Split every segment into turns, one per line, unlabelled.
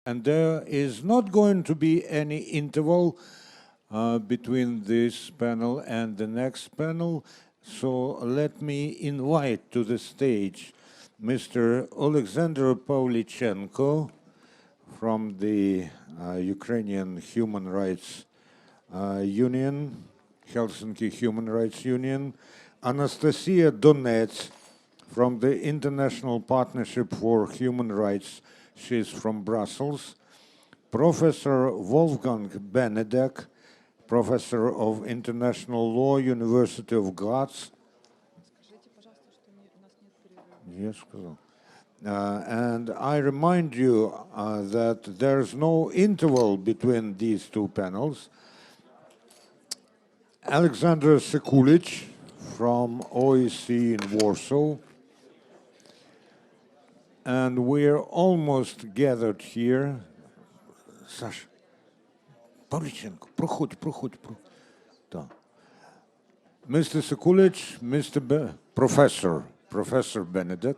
And there is not going to be any interval between this panel and the next panel. So let me invite to the stage Mr. Oleksandr Pavlichenko from the Ukrainian Human Rights Union, Helsinki Human Rights Union, Anastasiya Donets from the International Partnership for Human Rights. She's from Brussels. Professor Wolfgang Benedek, Professor of International Law, University of Graz. Yes, and I remind you that there's no interval between these two panels. Aleksandar Sekulić from OSCE in Warsaw. And we're almost gathered here. Sasha, Pavlichenko, проходь. Да. Mr. Sekulić, Professor Benedek.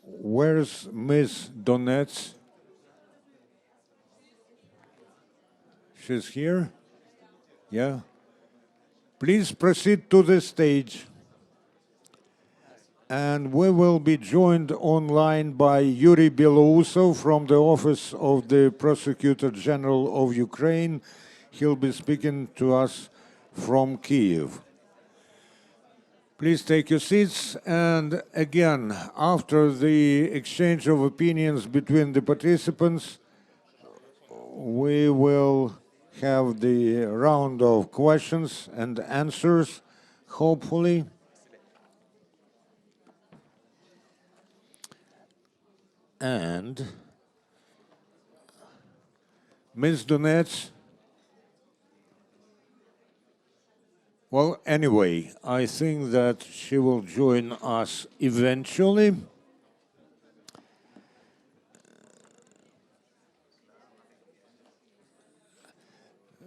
Where's Ms. Donets? She's here? Yeah. Please proceed to the stage. And we will be joined online by Yuriy Belousov from the Office of the Prosecutor General of Ukraine. He'll be speaking to us from Kyiv. Please take your seats. And again, after the exchange of opinions between the participants, we will have the round of questions and answers, hopefully. And Ms. Donets, well, anyway, I think that she will join us eventually.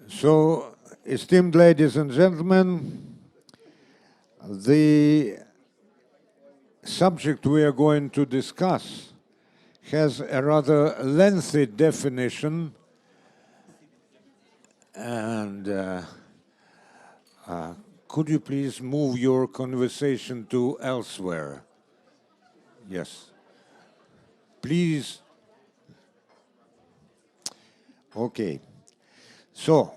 So, esteemed ladies and gentlemen, the subject we are going to discuss has a rather lengthy definition, and could you please move your conversation to elsewhere? Yes. Please. Okay. So,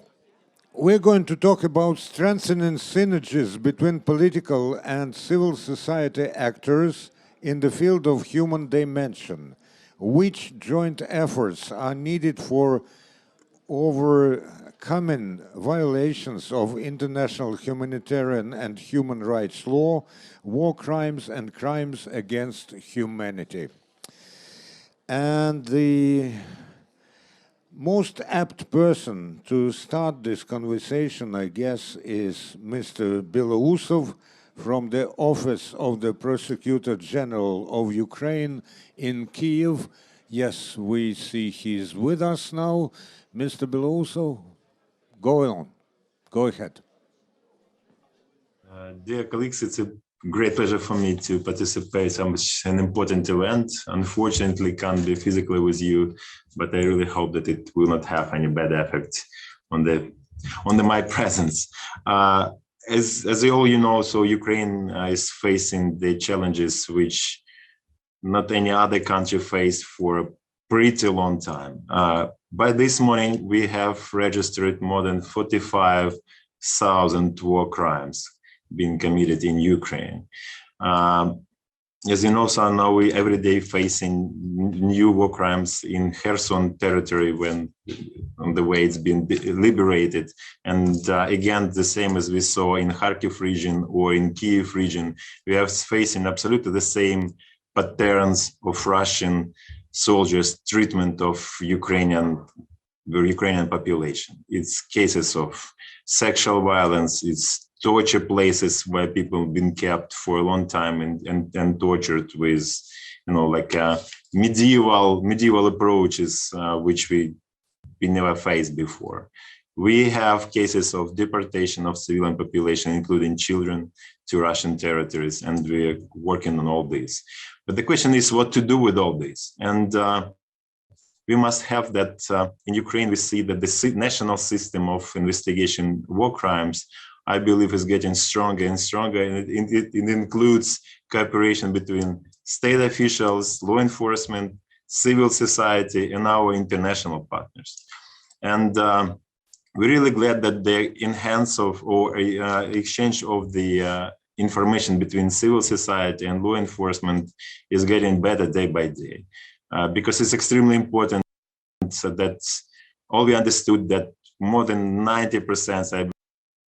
we're going to talk about strengthening synergies between political and civil society actors in the field of human dimension. Which joint efforts are needed for overcoming violations of international humanitarian and human rights law, war crimes, and crimes against humanity? And the most apt person to start this conversation, I guess, is Mr. Belousov from the Office of the Prosecutor General of Ukraine in Kyiv. Yes, we see he's with us now. Mr. Belousov, go on. Go ahead.
Dear colleagues, it's a great pleasure for me to participate in such an important event. Unfortunately, can't be physically with you, but I really hope that it will not have any bad effect on my presence. As all you know, so Ukraine is facing the challenges which not any other country faced for a pretty long time. By this morning, we have registered more than 45,000 war crimes being committed in Ukraine. As you know, so now we every day facing new war crimes in Kherson territory when on the way it's been liberated. And again, the same as we saw in Kharkiv region or in Kyiv region, we are facing absolutely the same patterns of Russian soldiers' treatment of the Ukrainian population. It's cases of sexual violence, it's torture places where people have been kept for a long time and tortured with, like medieval approaches, which we never faced before. We have cases of deportation of civilian population, including children, to Russian territories, and we're working on all this. But the question is what to do with all this. And we must have that in Ukraine, we see that the national system of investigation war crimes, I believe, is getting stronger and stronger. And it includes cooperation between state officials, law enforcement, civil society, and our international partners. And we're really glad that the enhance of or exchange of the information between civil society and law enforcement is getting better day by day, because it's extremely important that all we understood that more than 90%, I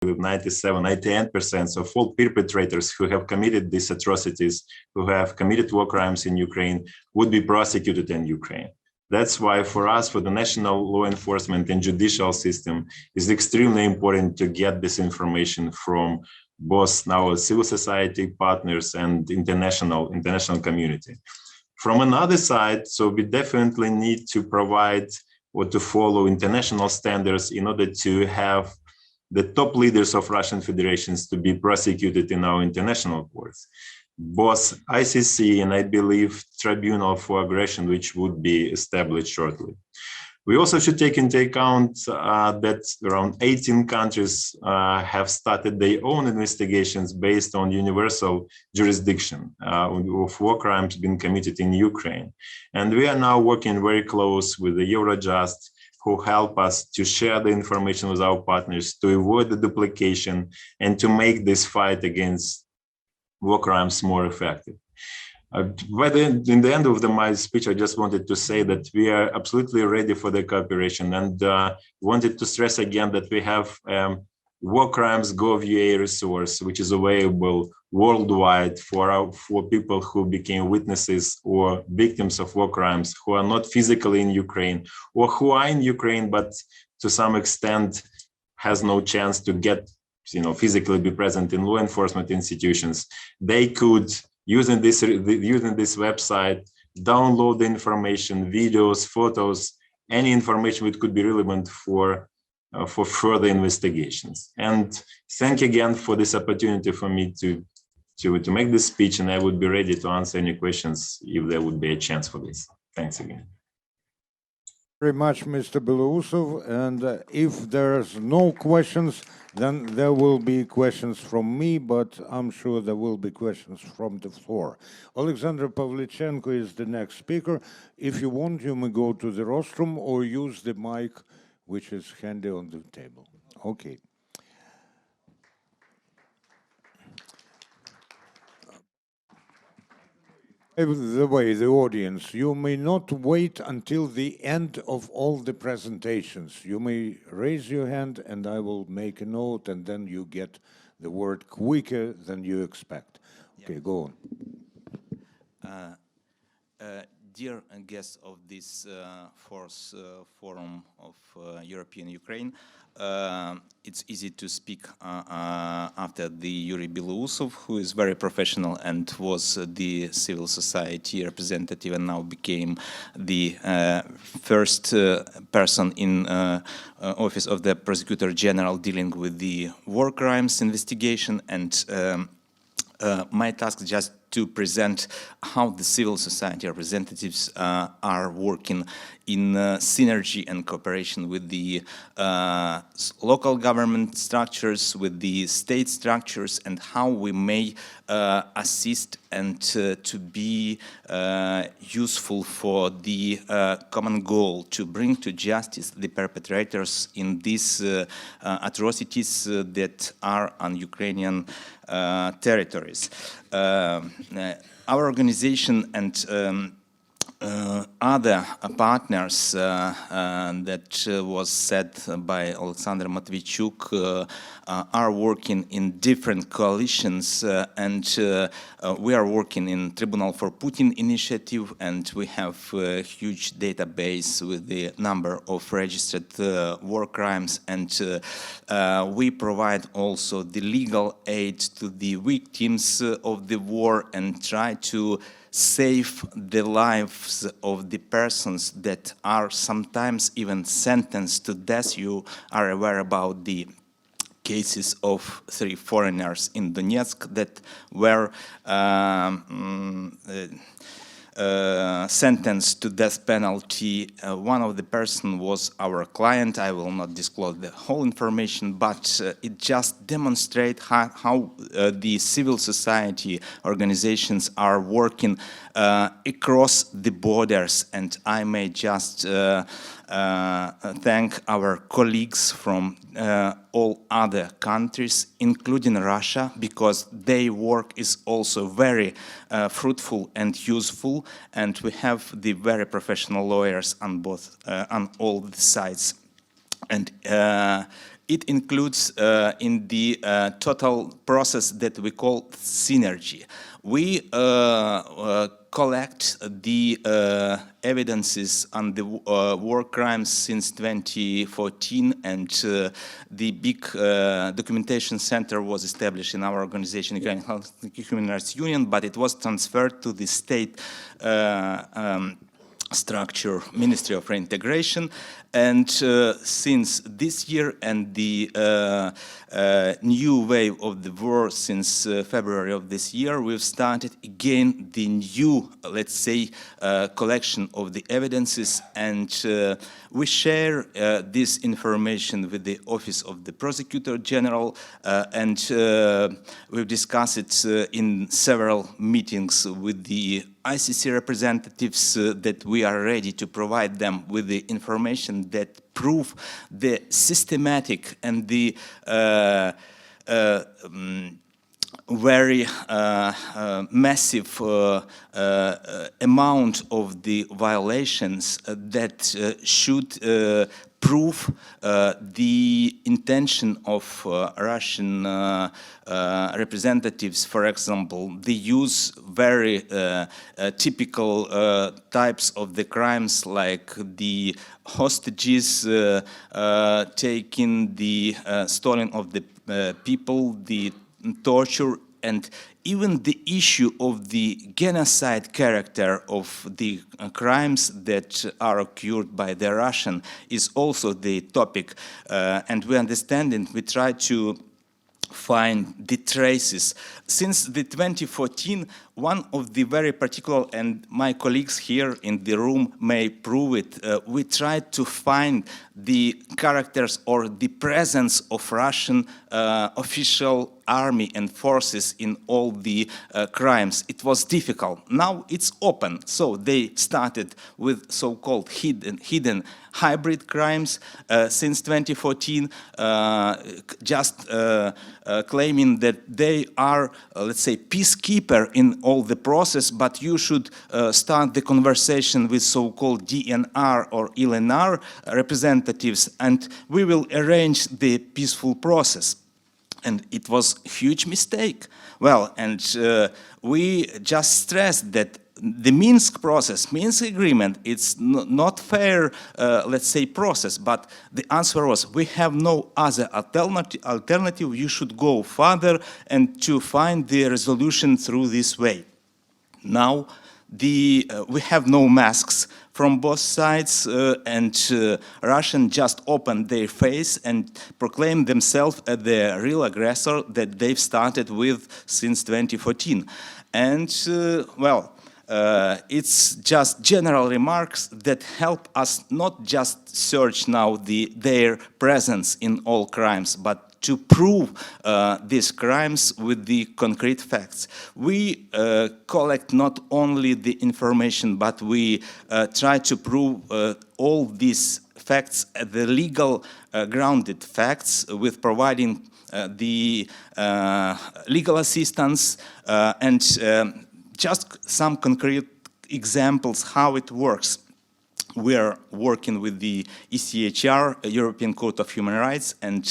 believe 97, 98% of all perpetrators who have committed these atrocities, who have committed war crimes in Ukraine, would be prosecuted in Ukraine. That's why for us, for the national law enforcement and judicial system, it's extremely important to get this information from both our civil society partners and international community. From another side, so we definitely need to provide or to follow international standards in order to have the top leaders of Russian Federations to be prosecuted in our international courts. Both ICC and I believe Tribunal for Aggression, which would be established shortly. We also should take into account that around 18 countries have started their own investigations based on universal jurisdiction of war crimes being committed in Ukraine. And we are now working very close with the Eurojust, who help us to share the information with our partners, to avoid the duplication, and to make this fight against war crimes more effective. In the end of my speech, I just wanted to say that we are absolutely ready for the cooperation, and wanted to stress again that we have War Crimes Gov.ua resource, which is available worldwide for people who became witnesses or victims of war crimes, who are not physically in Ukraine, or who are in Ukraine but to some extent has no chance to get, physically be present in law enforcement institutions. They could, using this website, download the information, videos, photos, any information which could be relevant for further investigations. And thank you again for this opportunity for me to make this speech, and I would be ready to answer any questions if there would be a chance for this. Thanks again.
Very much, Mr. Belousov. And if there's no questions, then there will be questions from me, but I'm sure there will be questions from the floor. Aleksandar Pavlichenko is the next speaker. If you want, you may go to the rostrum or use the mic, which is handy on the table. Okay. By the way, the audience, you may not wait until the end of all the presentations. You may raise your hand and I will make a note, and then you get the word quicker than you expect. Okay, go on.
Dear guests of this fourth forum of European Ukraine, it's easy to speak after the Yuriy Belousov, who is very professional and was the civil society representative and now became the first person in office of the Prosecutor General dealing with the war crimes investigation. And my task is just to present how the civil society representatives are working in synergy and cooperation with the local government structures, with the state structures, and how we may assist and to be useful for the common goal to bring to justice the perpetrators in these atrocities that are on Ukrainian territories. Our organization and other partners that was said by Oleksandr Matvichuk are working in different coalitions, and we are working in Tribunal for Putin initiative, and we have a huge database with the number of registered war crimes, and we provide also the legal aid to the victims of the war and try to save the lives of the persons that are sometimes even sentenced to death. You are aware about the cases of 3 foreigners in Donetsk that were sentenced to death penalty. One of the person was our client. I will not disclose the whole information, but it just demonstrates how the civil society organizations are working across the borders. And I may just thank our colleagues from all other countries, including Russia, because their work is also very fruitful and useful, and we have the very professional lawyers on on all the sides. And it includes in the total process that we call synergy. We collect the evidences on the war crimes since 2014, and the big documentation center was established in our organization, Ukrainian Human Rights Union, but it was transferred to the state structure, Ministry of Reintegration. And since this year and the new wave of the war since February of this year, we've started again the new, let's say, collection of the evidences, and we share this information with the Office of the Prosecutor General, and we've discussed it in several meetings with the ICC representatives that we are ready to provide them with the information that prove the systematic and the very massive amount of the violations that should prove the intention of Russian representatives. For example, they use very typical types of the crimes, like the hostages, taking the stolen of the people, the torture, and even the issue of the genocide character of the crimes that are occurred by the Russian is also the topic. And we understand and we try to find the traces. Since the 2014, one of the very particular, and my colleagues here in the room may prove it, we tried to find the characters or the presence of Russian official army and forces in all the crimes. It was difficult. Now it's open. So they started with so-called hidden hybrid crimes since 2014, just claiming that they are, let's say, peacekeeper in all the process, but you should start the conversation with so-called DNR or LNR representatives, and we will arrange the peaceful process. And it was a huge mistake. Well, and we just stressed that the Minsk process, Minsk agreement, it's not fair, let's say, process, but the answer was, we have no other alternative, you should go further and to find the resolution through this way. Now, we have no masks from both sides, and Russians just opened their face and proclaimed themselves as the real aggressor that they've started with since 2014. And, well, it's just general remarks that help us not just search now their presence in all crimes, but to prove these crimes with the concrete facts. We collect not only the information, but we try to prove all these facts, the legal grounded facts, with providing the legal assistance and just some concrete examples how it works. We are working with the ECHR, European Court of Human Rights, and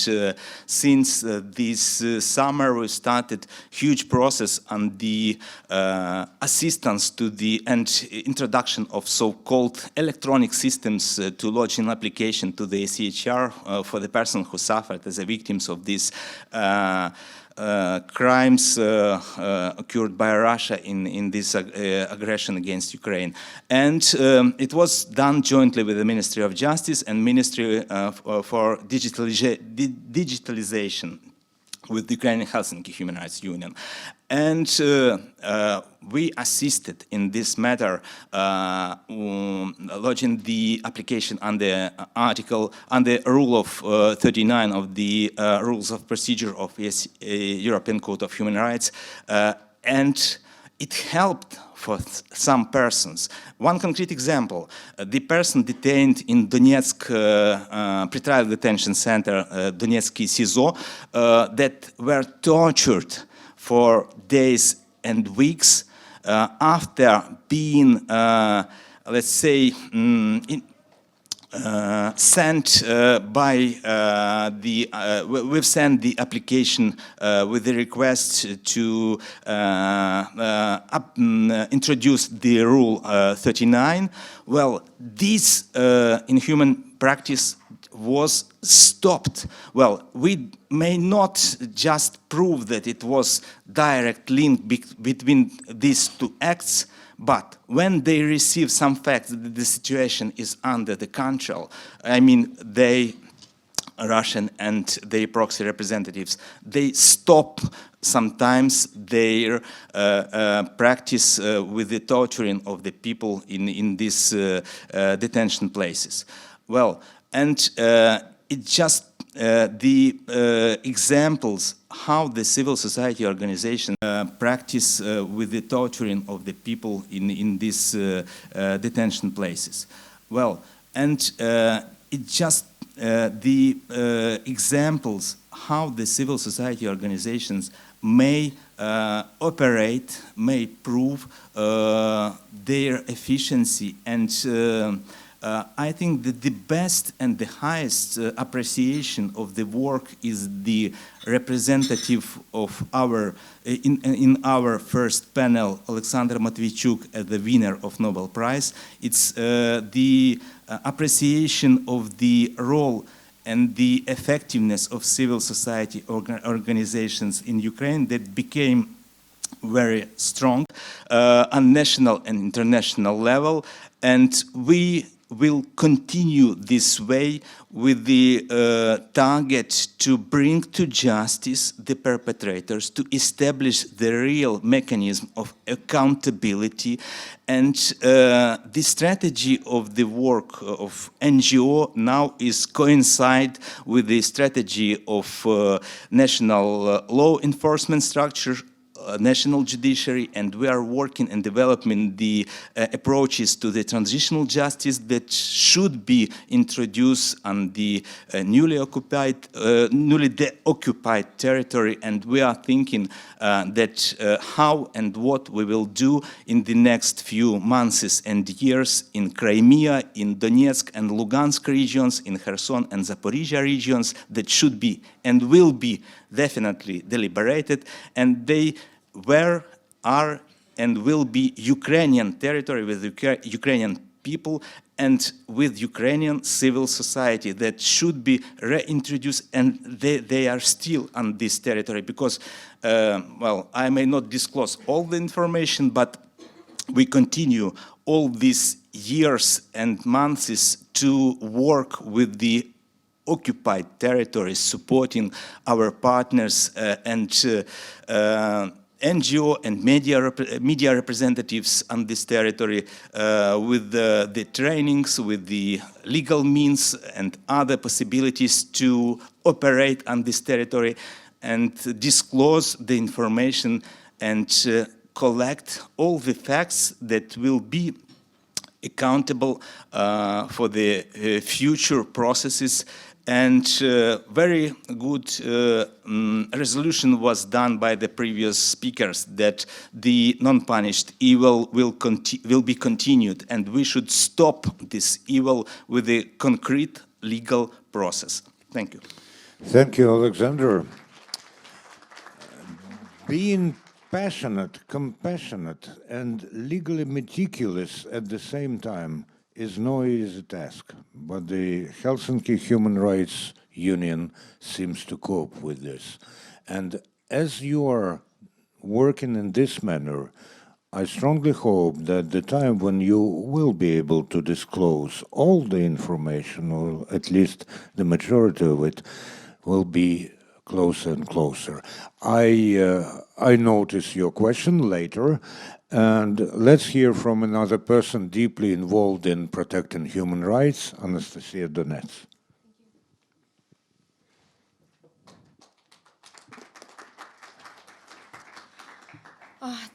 since this summer we started huge process on the assistance to the and introduction of so-called electronic systems to lodge an application to the ECHR for the person who suffered as a victims of these crimes occurred by Russia in this aggression against Ukraine. And it was done jointly with the Ministry of Justice and Ministry for Digitalization with the Ukrainian Helsinki Human Rights Union. And we assisted in this matter, lodging the application under article, under Rule of 39 of the Rules of Procedure of European Court of Human Rights, and it helped for some persons. One concrete example, the person detained in Donetsk pretrial detention center, Donetsky SIZO, that were tortured for days and weeks after being, let's say, sent by we've sent the application with the request to introduce the Rule 39. Well, this inhuman practice was stopped. Well, we may not just prove that it was direct link between these two acts, but when they receive some facts that the situation is under the control, I mean, they, Russian and their proxy representatives, they stop sometimes their practice with the torturing of the people in these detention places. Well, and it just the examples how the civil society organization practice with the torturing of the people in these detention places. Well, and it just the examples how the civil society organizations may operate, may prove their efficiency, and I think that the best and the highest appreciation of the work is the representative of our, in our first panel, Aleksandr Matviichuk, as the winner of Nobel Prize. It's the appreciation of the role and the effectiveness of civil society organizations in Ukraine that became very strong on national and international level, and we will continue this way with the target to bring to justice the perpetrators, to establish the real mechanism of accountability, and the strategy of the work of NGO now is coincide with the strategy of national law enforcement structure, national judiciary, and we are working and developing the approaches to the transitional justice that should be introduced on the newly deoccupied territory, and we are thinking that how and what we will do in the next few months and years in Crimea, in Donetsk and Lugansk regions, in Kherson and Zaporizhia regions, that should be and will be definitely deliberated, and they were, are, and will be Ukrainian territory with Ukrainian people and with Ukrainian civil society that should be reintroduced, and they are still on this territory because, well, I may not disclose all the information, but we continue all these years and months to work with the occupied territories, supporting our partners and NGO and media representatives on this territory with the trainings, with the legal means and other possibilities to operate on this territory and disclose the information and collect all the facts that will be accountable for the future processes. And very good resolution was done by the previous speakers that the non-punished evil will be continued, and we should stop this evil with a concrete legal process. Thank you.
Thank you, Aleksandr. Being passionate, compassionate, and legally meticulous at the same time is no easy task, but the Helsinki Human Rights Union seems to cope with this. And as you are working in this manner, I strongly hope that the time when you will be able to disclose all the information, or at least the majority of it, will be closer and closer. I notice your question later, and let's hear from another person deeply involved in protecting human rights, Anastasiya Donets.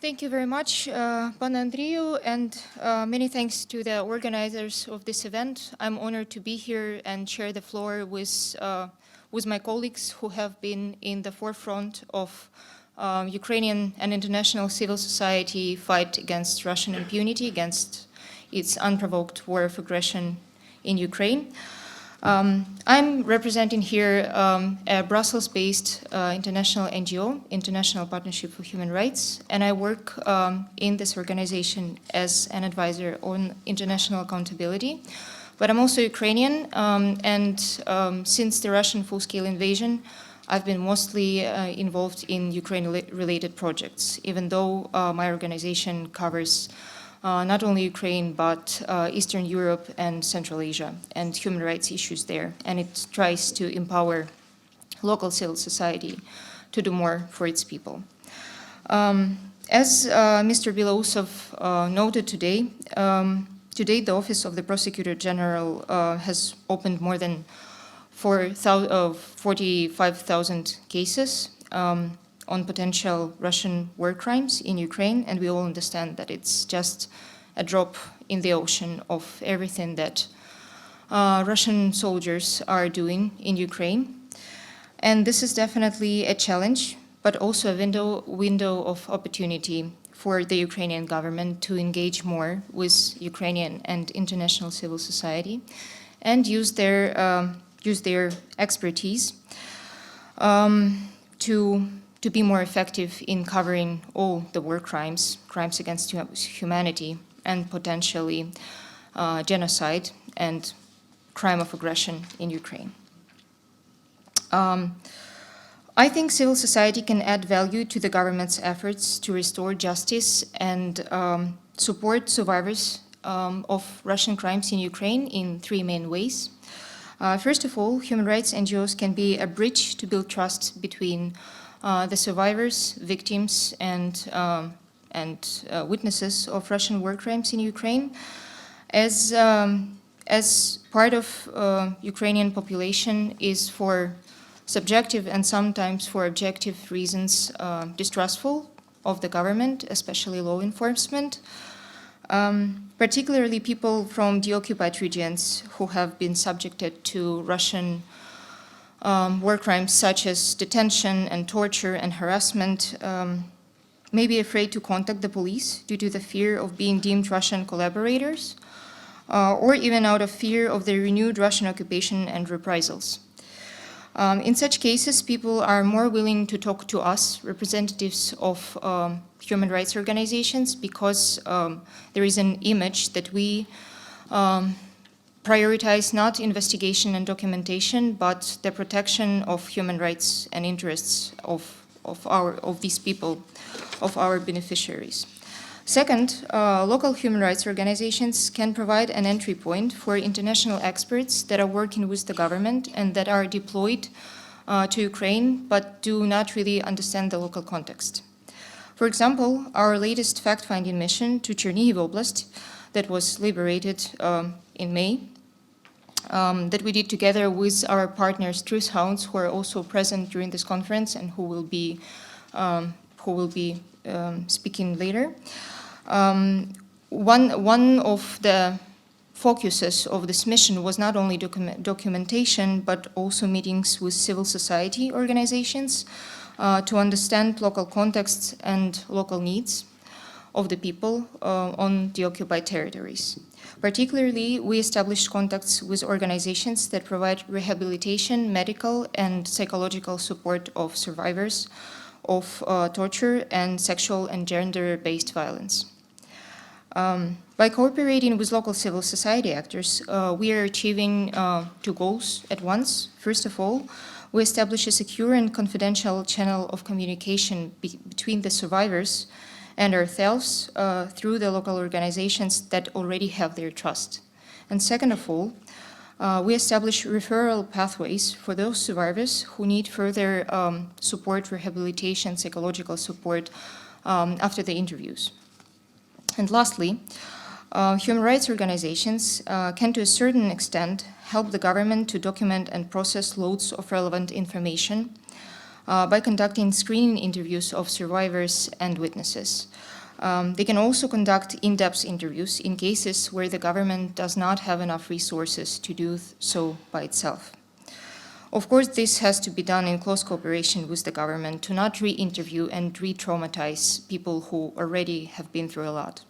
Thank you very much, Pan Andriy, and many thanks to the organizers of this event. I'm honored to be here and share the floor with my colleagues who have been in the forefront of Ukrainian and international civil society fight against Russian impunity, against its unprovoked war of aggression in Ukraine. I'm representing here a Brussels-based international NGO, International Partnership for Human Rights, and I work in this organization as an advisor on international accountability. But I'm also Ukrainian, and since the Russian full-scale invasion, I've been mostly involved in Ukraine-related projects, even though my organization covers not only Ukraine, but Eastern Europe and Central Asia, and human rights issues there. And it tries to empower local civil society to do more for its people. As Mr. Belousov noted today, the Office of the Prosecutor General has opened more than 45,000 cases on potential Russian war crimes in Ukraine, and we all understand that it's just a drop in the ocean of everything that Russian soldiers are doing in Ukraine. And this is definitely a challenge, but also a window of opportunity for the Ukrainian government to engage more with Ukrainian and international civil society and use their expertise to be more effective in covering all the war crimes, crimes against humanity, and potentially genocide and crime of aggression in Ukraine. I think civil society can add value to the government's efforts to restore justice and support survivors of Russian crimes in Ukraine in three main ways. First of all, human rights NGOs can be a bridge to build trust between the survivors, victims, and witnesses of Russian war crimes in Ukraine. As part of Ukrainian population is for subjective and sometimes for objective reasons distrustful of the government, especially law enforcement, particularly people from the occupied regions who have been subjected to Russian war crimes such as detention and torture and harassment, may be afraid to contact the police due to the fear of being deemed Russian collaborators, or even out of fear of the renewed Russian occupation and reprisals. In such cases, people are more willing to talk to us, representatives of human rights organizations, because there is an image that we prioritize not investigation and documentation, but the protection of human rights and interests of these people, of our beneficiaries. Second, local human rights organizations can provide an entry point for international experts that are working with the government and that are deployed to Ukraine, but do not really understand the local context. For example, our latest fact-finding mission to Chernihiv Oblast that was liberated in May, that we did together with our partners Truth Hounds, who are also present during this conference and who will be speaking later. One of the focuses of this mission was not only documentation, but also meetings with civil society organizations to understand local contexts and local needs of the people on the occupied territories. Particularly, we established contacts with organizations that provide rehabilitation, medical, and psychological support of survivors of torture and sexual and gender-based violence. By cooperating with local civil society actors, we are achieving two goals at once. First of all, We establish a secure and confidential channel of communication between the survivors and ourselves through the local organizations that already have their trust. And second of all, we establish referral pathways for those survivors who need further support, rehabilitation, psychological support after the interviews. And lastly, human rights organizations can to a certain extent help the government to document and process loads of relevant information by conducting screening interviews of survivors and witnesses. They can also conduct in-depth interviews in cases where the government does not have enough resources to do so by itself. Of course, this has to be done in close cooperation with the government to not re-interview and re-traumatize people who already have been through a lot.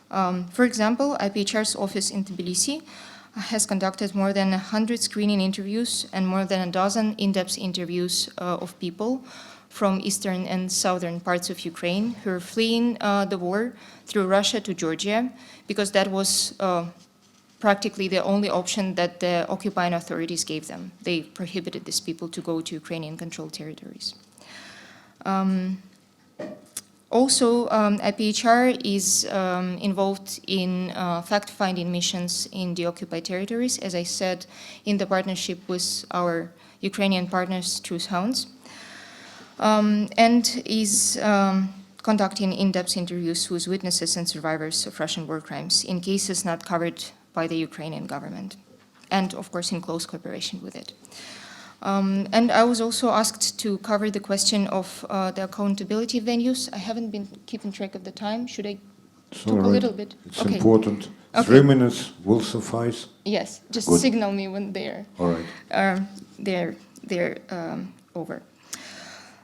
For example, IPHR's office in Tbilisi has conducted more than 100 screening interviews and more than a dozen in-depth interviews of people from eastern and southern parts of Ukraine who are fleeing the war through Russia to Georgia, because that was practically the only option that the occupying authorities gave them. They prohibited these people to go to Ukrainian-controlled territories. Also, IPHR is involved in fact-finding missions in the occupied territories, as I said, in the partnership with our Ukrainian partners, Truth Hounds, and is conducting in-depth interviews with witnesses and survivors of Russian war crimes in cases not covered by the Ukrainian government, and of course in close cooperation with it. And I was also asked to cover the question of the accountability venues. I haven't been keeping track of the time. Should I talk a little bit?
It's important. 3 minutes will suffice.
Yes, just
Good.
signal me when they're over.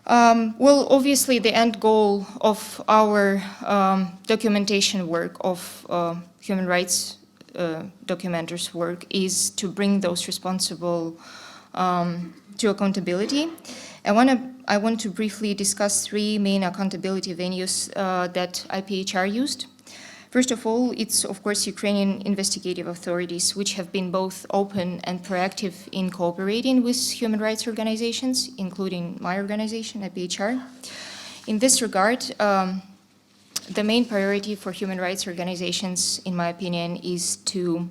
Well, obviously, the end goal of our documentation work, of human rights documenters' work, is to bring those responsible to accountability. I want to briefly discuss 3 main accountability venues that IPHR used. First of all, it's of course Ukrainian investigative authorities, which have been both open and proactive in cooperating with human rights organizations, including my organization, IPHR. In this regard, the main priority for human rights organizations, in my opinion, is to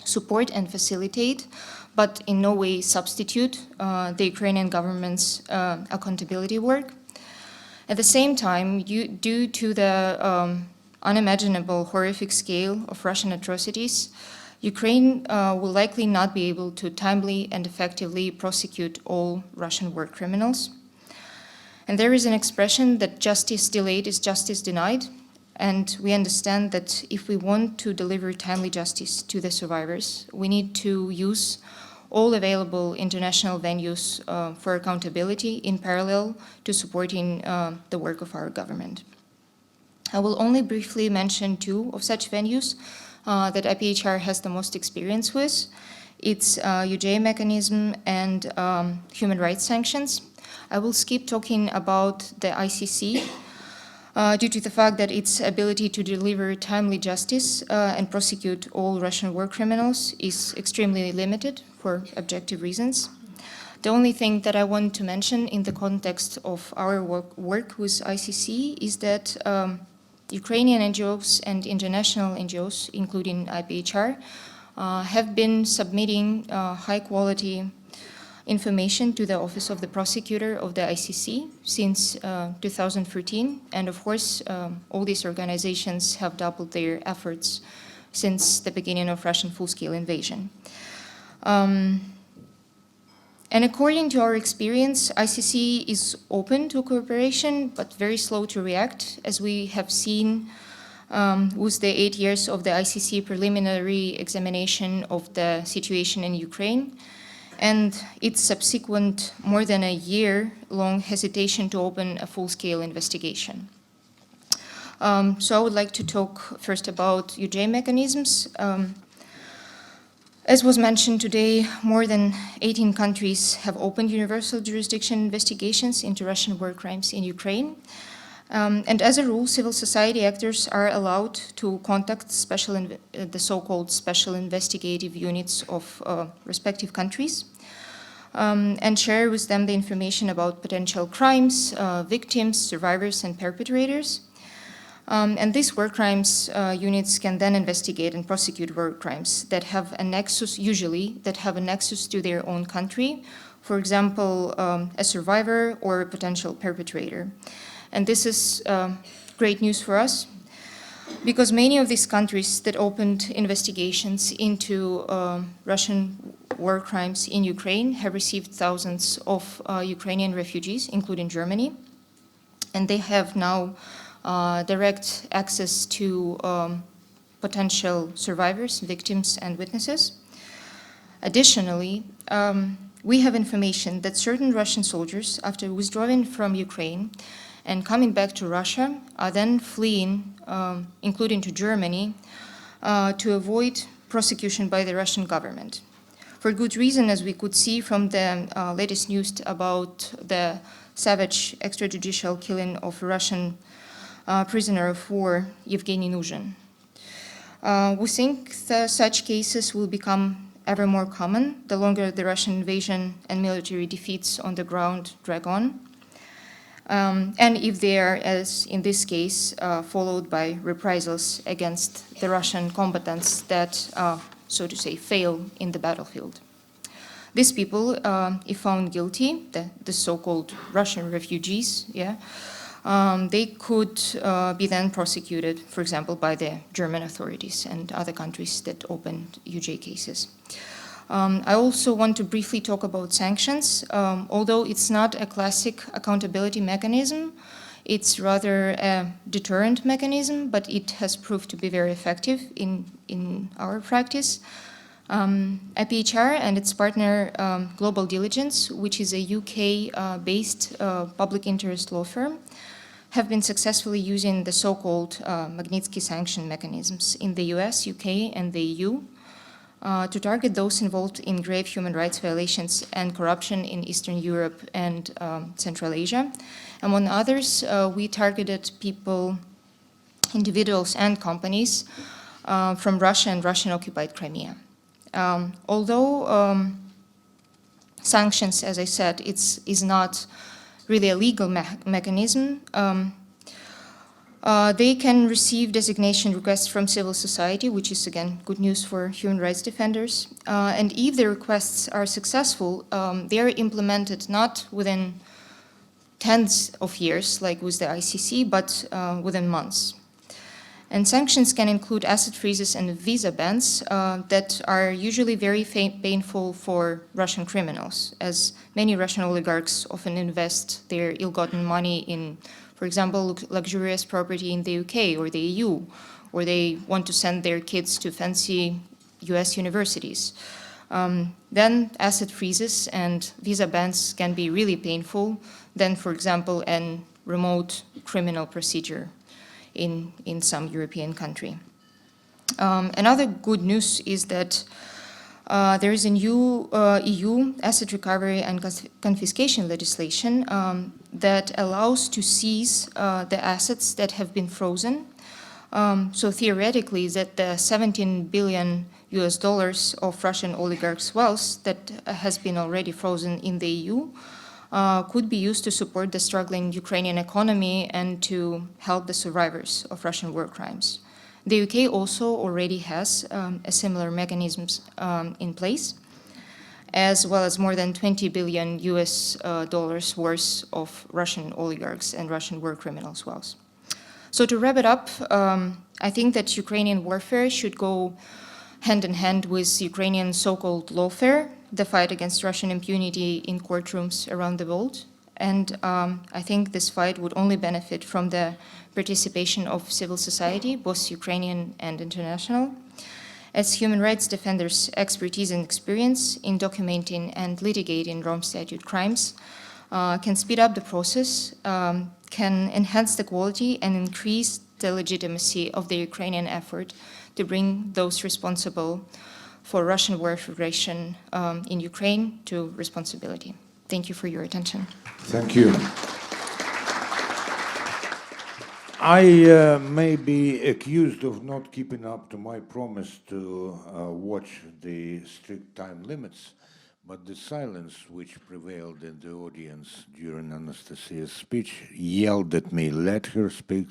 support and facilitate, but in no way substitute the Ukrainian government's accountability work. At the same time, due to the unimaginable, horrific scale of Russian atrocities, Ukraine will likely not be able to timely and effectively prosecute all Russian war criminals. And there is an expression that justice delayed is justice denied, and we understand that if we want to deliver timely justice to the survivors, we need to use all available international venues for accountability in parallel to supporting the work of our government. I will only briefly mention 2 of such venues that IPHR has the most experience with. It's UJ mechanism and human rights sanctions. I will skip talking about the ICC due to the fact that its ability to deliver timely justice and prosecute all Russian war criminals is extremely limited for objective reasons. The only thing that I want to mention in the context of our work with ICC is that Ukrainian NGOs and international NGOs, including IPHR, have been submitting high-quality information to the Office of the Prosecutor of the ICC since 2013. And of course, all these organizations have doubled their efforts since the beginning of Russian full-scale invasion. And according to our experience, ICC is open to cooperation, but very slow to react, as we have seen with the 8 years of the ICC preliminary examination of the situation in Ukraine, and its subsequent more than a year-long hesitation to open a full-scale investigation. So I would like to talk first about UJ mechanisms. As was mentioned today, more than 18 countries have opened universal jurisdiction investigations into Russian war crimes in Ukraine. And as a rule, civil society actors are allowed to contact the so-called special investigative units of respective countries. and share with them the information about potential crimes, victims, survivors, and perpetrators. And these war crimes units can then investigate and prosecute war crimes that have a nexus, usually, that have a nexus to their own country, for example, a survivor or a potential perpetrator. And this is great news for us, because many of these countries that opened investigations into Russian war crimes in Ukraine have received thousands of Ukrainian refugees, including Germany, and they have now direct access to potential survivors, victims, and witnesses. Additionally, we have information that certain Russian soldiers, after withdrawing from Ukraine and coming back to Russia, are then fleeing, including to Germany, to avoid prosecution by the Russian government. For good reason, as we could see from the latest news about the savage extrajudicial killing of a Russian prisoner of war, Yevgeny Nuzhin. We think that such cases will become ever more common the longer the Russian invasion and military defeats on the ground drag on. And if they are, as in this case, followed by reprisals against the Russian combatants that, so to say, fail in the battlefield. These people, if found guilty, the so-called Russian refugees, they could be then prosecuted, for example, by the German authorities and other countries that opened UJ cases. I also want to briefly talk about sanctions. Although it's not a classic accountability mechanism, it's rather a deterrent mechanism, but it has proved to be very effective in our practice. ODIHR and its partner Global Diligence, which is a UK-based public interest law firm, have been successfully using the so-called Magnitsky sanction mechanisms in the US, UK, and the EU to target those involved in grave human rights violations and corruption in Eastern Europe and Central Asia. Among others, we targeted people, individuals and companies from Russia and Russian-occupied Crimea. Although sanctions, as I said, is not really a legal mechanism, they can receive designation requests from civil society, which is, again, good news for human rights defenders. And if the requests are successful, they are implemented not within tens of years, like with the ICC, but within months. And sanctions can include asset freezes and visa bans that are usually very painful for Russian criminals, as many Russian oligarchs often invest their ill-gotten money in, for example, luxurious property in the UK or the EU, or they want to send their kids to fancy US universities. Then asset freezes and visa bans can be really painful than, for example, a remote criminal procedure in some European country. Another good news is that there is a new EU asset recovery and confiscation legislation that allows to seize the assets that have been frozen. So theoretically, that the $17 billion of Russian oligarchs' wealth that has been already frozen in the EU could be used to support the struggling Ukrainian economy and to help the survivors of Russian war crimes. The UK also already has a similar mechanisms in place, as well as more than $20 billion worth of Russian oligarchs and Russian war criminals' wealth. So to wrap it up, I think that Ukrainian warfare should go hand in hand with Ukrainian so-called lawfare, the fight against Russian impunity in courtrooms around the world. And I think this fight would only benefit from the participation of civil society, both Ukrainian and international, as human rights defenders' expertise and experience in documenting and litigating Rome Statute crimes can speed up the process, can enhance the quality and increase the legitimacy of the Ukrainian effort to bring those responsible for Russian war aggression in Ukraine to responsibility. Thank you for your attention.
Thank you. I may be accused of not keeping up to my promise to watch the strict time limits, But the silence which prevailed in the audience during Anastasiya's speech yelled at me, let her speak,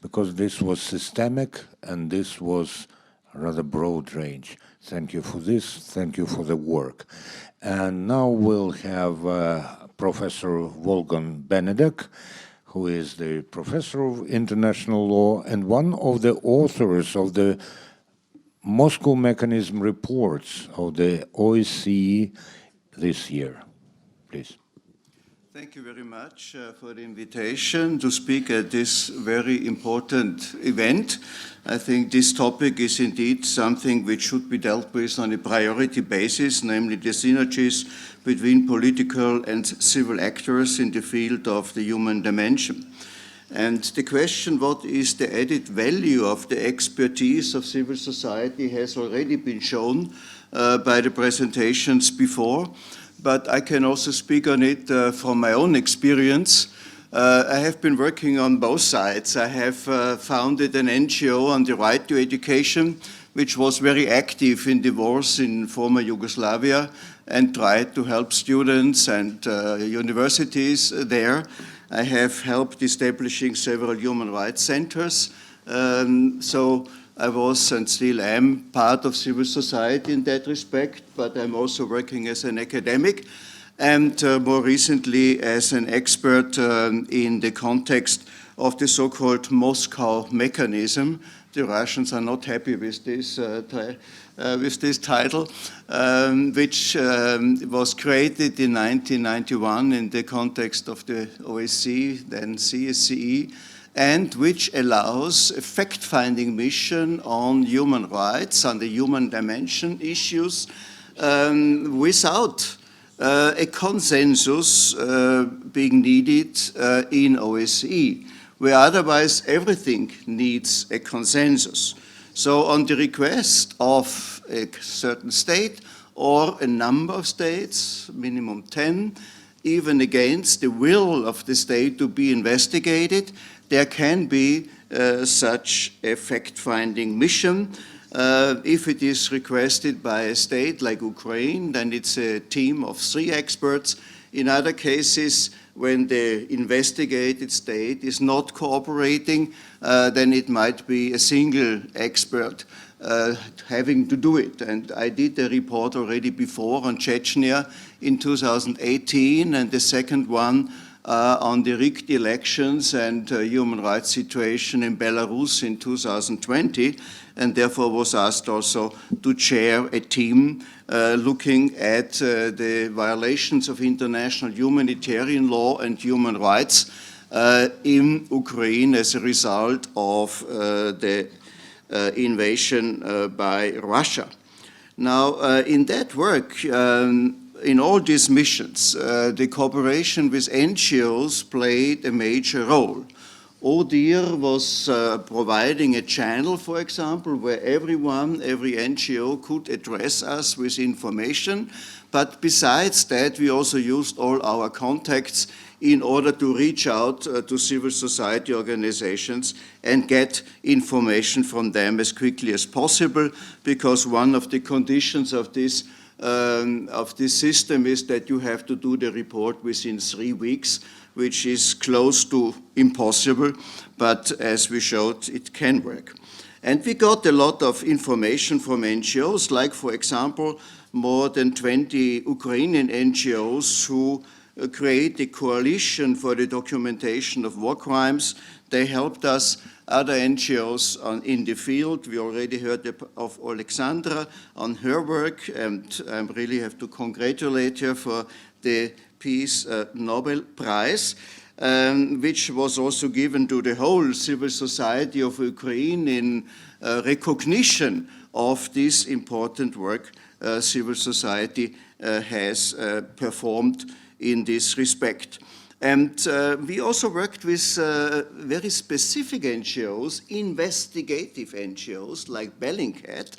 because this was systemic and this was rather broad range. Thank you for this, thank you for the work. And now we'll have Professor Wolfgang Benedek, who is the professor of international law and one of the authors of the Moscow Mechanism reports of the OSCE this year. Please.
Thank you very much for the invitation to speak at this very important event. I think this topic is indeed something which should be dealt with on a priority basis, namely the synergies between political and civil actors in the field of the human dimension. And the question, what is the added value of the expertise of civil society, has already been shown by the presentations before, but I can also speak on it from my own experience. I have been working on both sides. I have founded an NGO on the right to education, which was very active in the wars in former Yugoslavia and tried to help students and universities there. I have helped establishing several human rights centers. So I was and still am part of civil society in that respect, but I'm also working as an academic and more recently as an expert in the context of the so-called Moscow mechanism. The Russians are not happy with this title, which was created in 1991 in the context of the OSCE, then CSCE, and which allows a fact-finding mission on human rights, on the human dimension issues, without a consensus being needed in OSCE, where otherwise everything needs a consensus. So on the request of a certain state or a number of states, minimum 10, even against the will of the state to be investigated, there can be such a fact-finding mission. If it is requested by a state like Ukraine, then it's a team of 3 experts. In other cases, when the investigated state is not cooperating, then it might be a single expert having to do it. And I did a report already before on Chechnya in 2018, and the second one on the rigged elections and human rights situation in Belarus in 2020, and therefore was asked also to chair a team looking at the violations of international humanitarian law and human rights in Ukraine as a result of the invasion by Russia. Now, in that work, in all these missions, the cooperation with NGOs played a major role. ODIHR was providing a channel, for example, where every NGO could address us with information. But besides that, we also used all our contacts in order to reach out to civil society organizations and get information from them as quickly as possible, because one of the conditions of this system is that you have to do the report within 3 weeks, which is close to impossible, but as we showed, it can work. And we got a lot of information from NGOs, like, for example, more than 20 Ukrainian NGOs who create a coalition for the documentation of war crimes. They helped us. Other NGOs in the field, we already heard of Oleksandr on her work, and I really have to congratulate her for the Peace Nobel Prize, which was also given to the whole civil society of Ukraine in recognition of this important work civil society has performed in this respect. And we also worked with very specific NGOs, investigative NGOs like Bellingcat,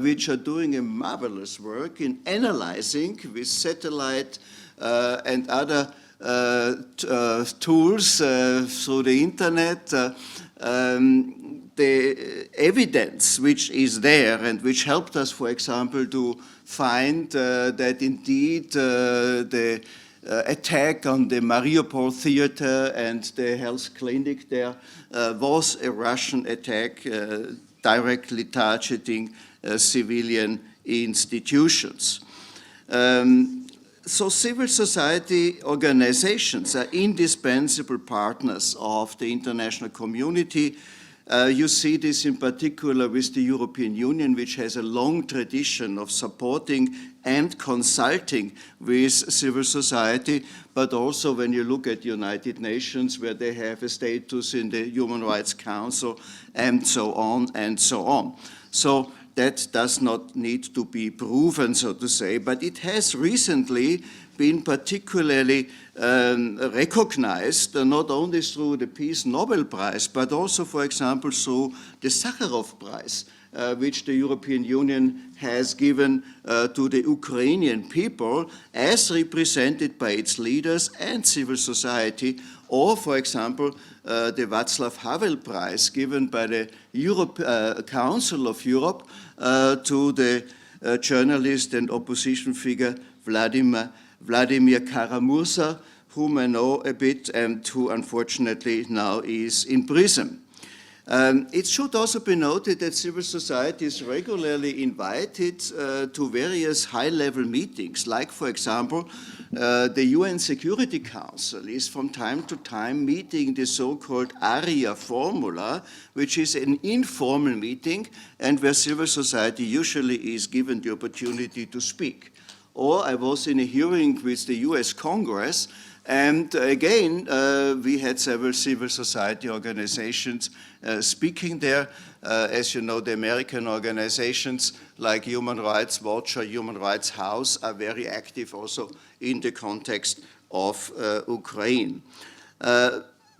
which are doing a marvelous work in analyzing with satellite and other tools through the internet the evidence which is there and which helped us, for example, to find that indeed the attack on the Mariupol theater and the health clinic there was a Russian attack directly targeting civilian institutions. So civil society organizations are indispensable partners of the international community. You see this in particular with the European Union, which has a long tradition of supporting and consulting with civil society, but also when you look at the United Nations, where they have a status in the Human Rights Council, and so on and so on. So that does not need to be proven, so to say, but it has recently been particularly recognized, not only through the Peace Nobel Prize, but also, for example, through the Sakharov Prize, which the European Union has given to the Ukrainian people as represented by its leaders and civil society, or, for example, the Václav Havel Prize given by the Council of Europe to the journalist and opposition figure Vladimir Kara-Murza, whom I know a bit and who unfortunately now is in prison. It should also be noted that civil society is regularly invited to various high-level meetings, like, for example, the UN Security Council is from time to time meeting the so-called ARIA formula, which is an informal meeting and where civil society usually is given the opportunity to speak. Or I was in a hearing with the US Congress, and again, we had several civil society organizations speaking there. As you know, the American organizations like Human Rights Watch or Human Rights House are very active also in the context of Ukraine.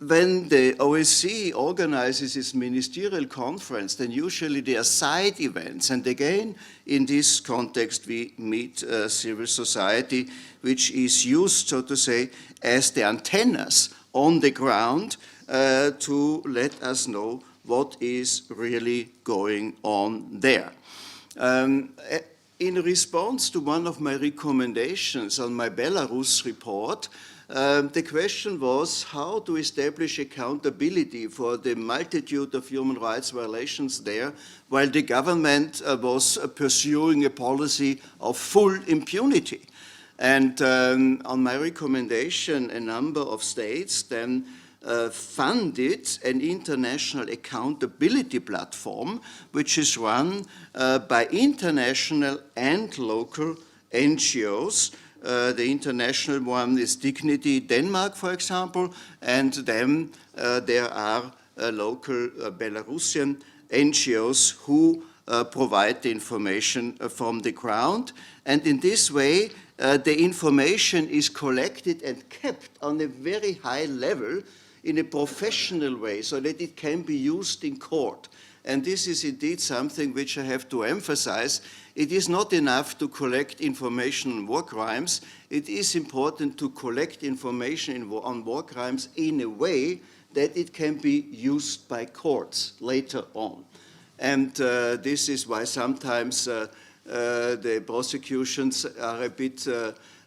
When the OSCE organizes its ministerial conference, then usually there are side events. And again, in this context, we meet civil society, which is used, so to say, as the antennas on the ground to let us know what is really going on there. In response to one of my recommendations on my Belarus report, the question was how to establish accountability for the multitude of human rights violations there, while the government was pursuing a policy of full impunity. And on my recommendation, a number of states then funded an international accountability platform, which is run by international and local NGOs. The international one is Dignity Denmark, for example, and then there are local Belarusian NGOs who provide the information from the ground. And in this way, the information is collected and kept on a very high level in a professional way so that it can be used in court. And this is indeed something which I have to emphasize. It is not enough to collect information on war crimes. It is important to collect information on war crimes in a way that it can be used by courts later on. And this is why sometimes the prosecutions are a bit,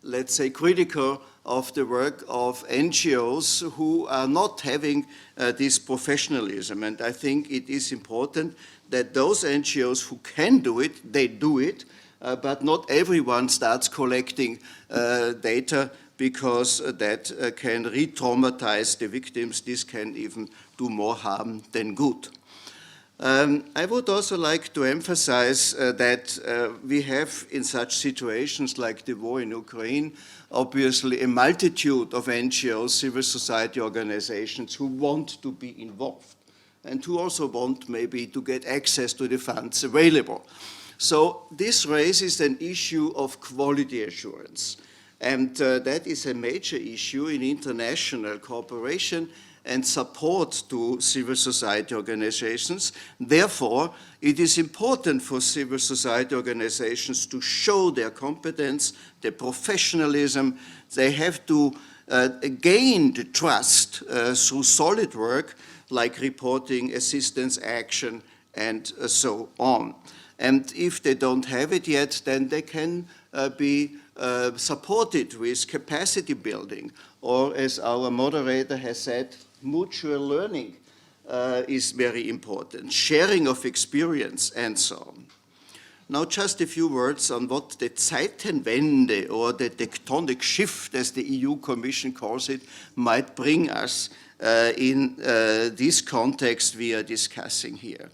let's say, critical of the work of NGOs who are not having this professionalism. And I think it is important that those NGOs who can do it, they do it, but not everyone starts collecting data because that can re-traumatize the victims. This can even do more harm than good. I would also like to emphasize that we have in such situations like the war in Ukraine, obviously a multitude of NGOs, civil society organizations who want to be involved and who also want maybe to get access to the funds available. So this raises an issue of quality assurance. And that is a major issue in international cooperation and support to civil society organizations. Therefore, it is important for civil society organizations to show their competence, their professionalism. They have to gain the trust through solid work like reporting, assistance, action, and so on. And if they don't have it yet, then they can be supported with capacity building, or as our moderator has said, mutual learning is very important, sharing of experience, and so on. Now just a few words on what the Zeitenwende, or the tectonic shift, as the EU Commission calls it, might bring us in this context we are discussing here.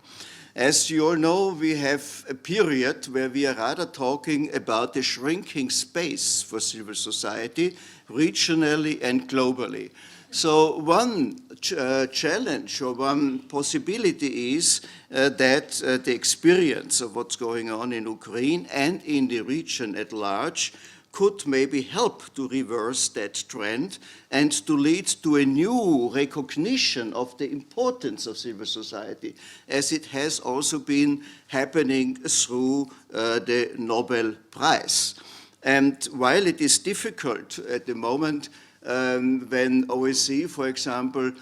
As you all know, we have a period where we are rather talking about a shrinking space for civil society, regionally and globally. So one challenge or one possibility is that the experience of what's going on in Ukraine and in the region at large could maybe help to reverse that trend and to lead to a new recognition of the importance of civil society, as it has also been happening through the Nobel Prize. And while it is difficult at the moment, when OSCE, for example,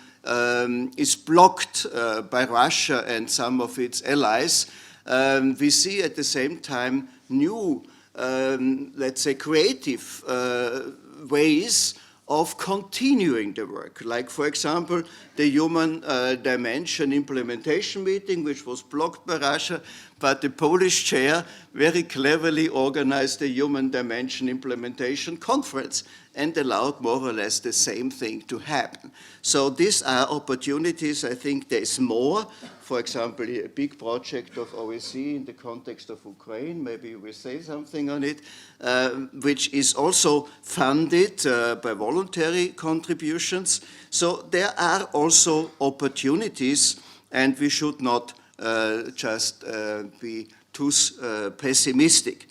is blocked by Russia and some of its allies, we see at the same time new, let's say, creative ways of continuing the work. Like, for example, the Human Dimension implementation meeting, which was blocked by Russia, but the Polish chair very cleverly organized the Human Dimension implementation conference and allowed more or less the same thing to happen. So these are opportunities. I think there is more. For example, a big project of OSCE in the context of Ukraine, maybe you will say something on it, which is also funded by voluntary contributions. So there are also opportunities, and we should not just be too pessimistic.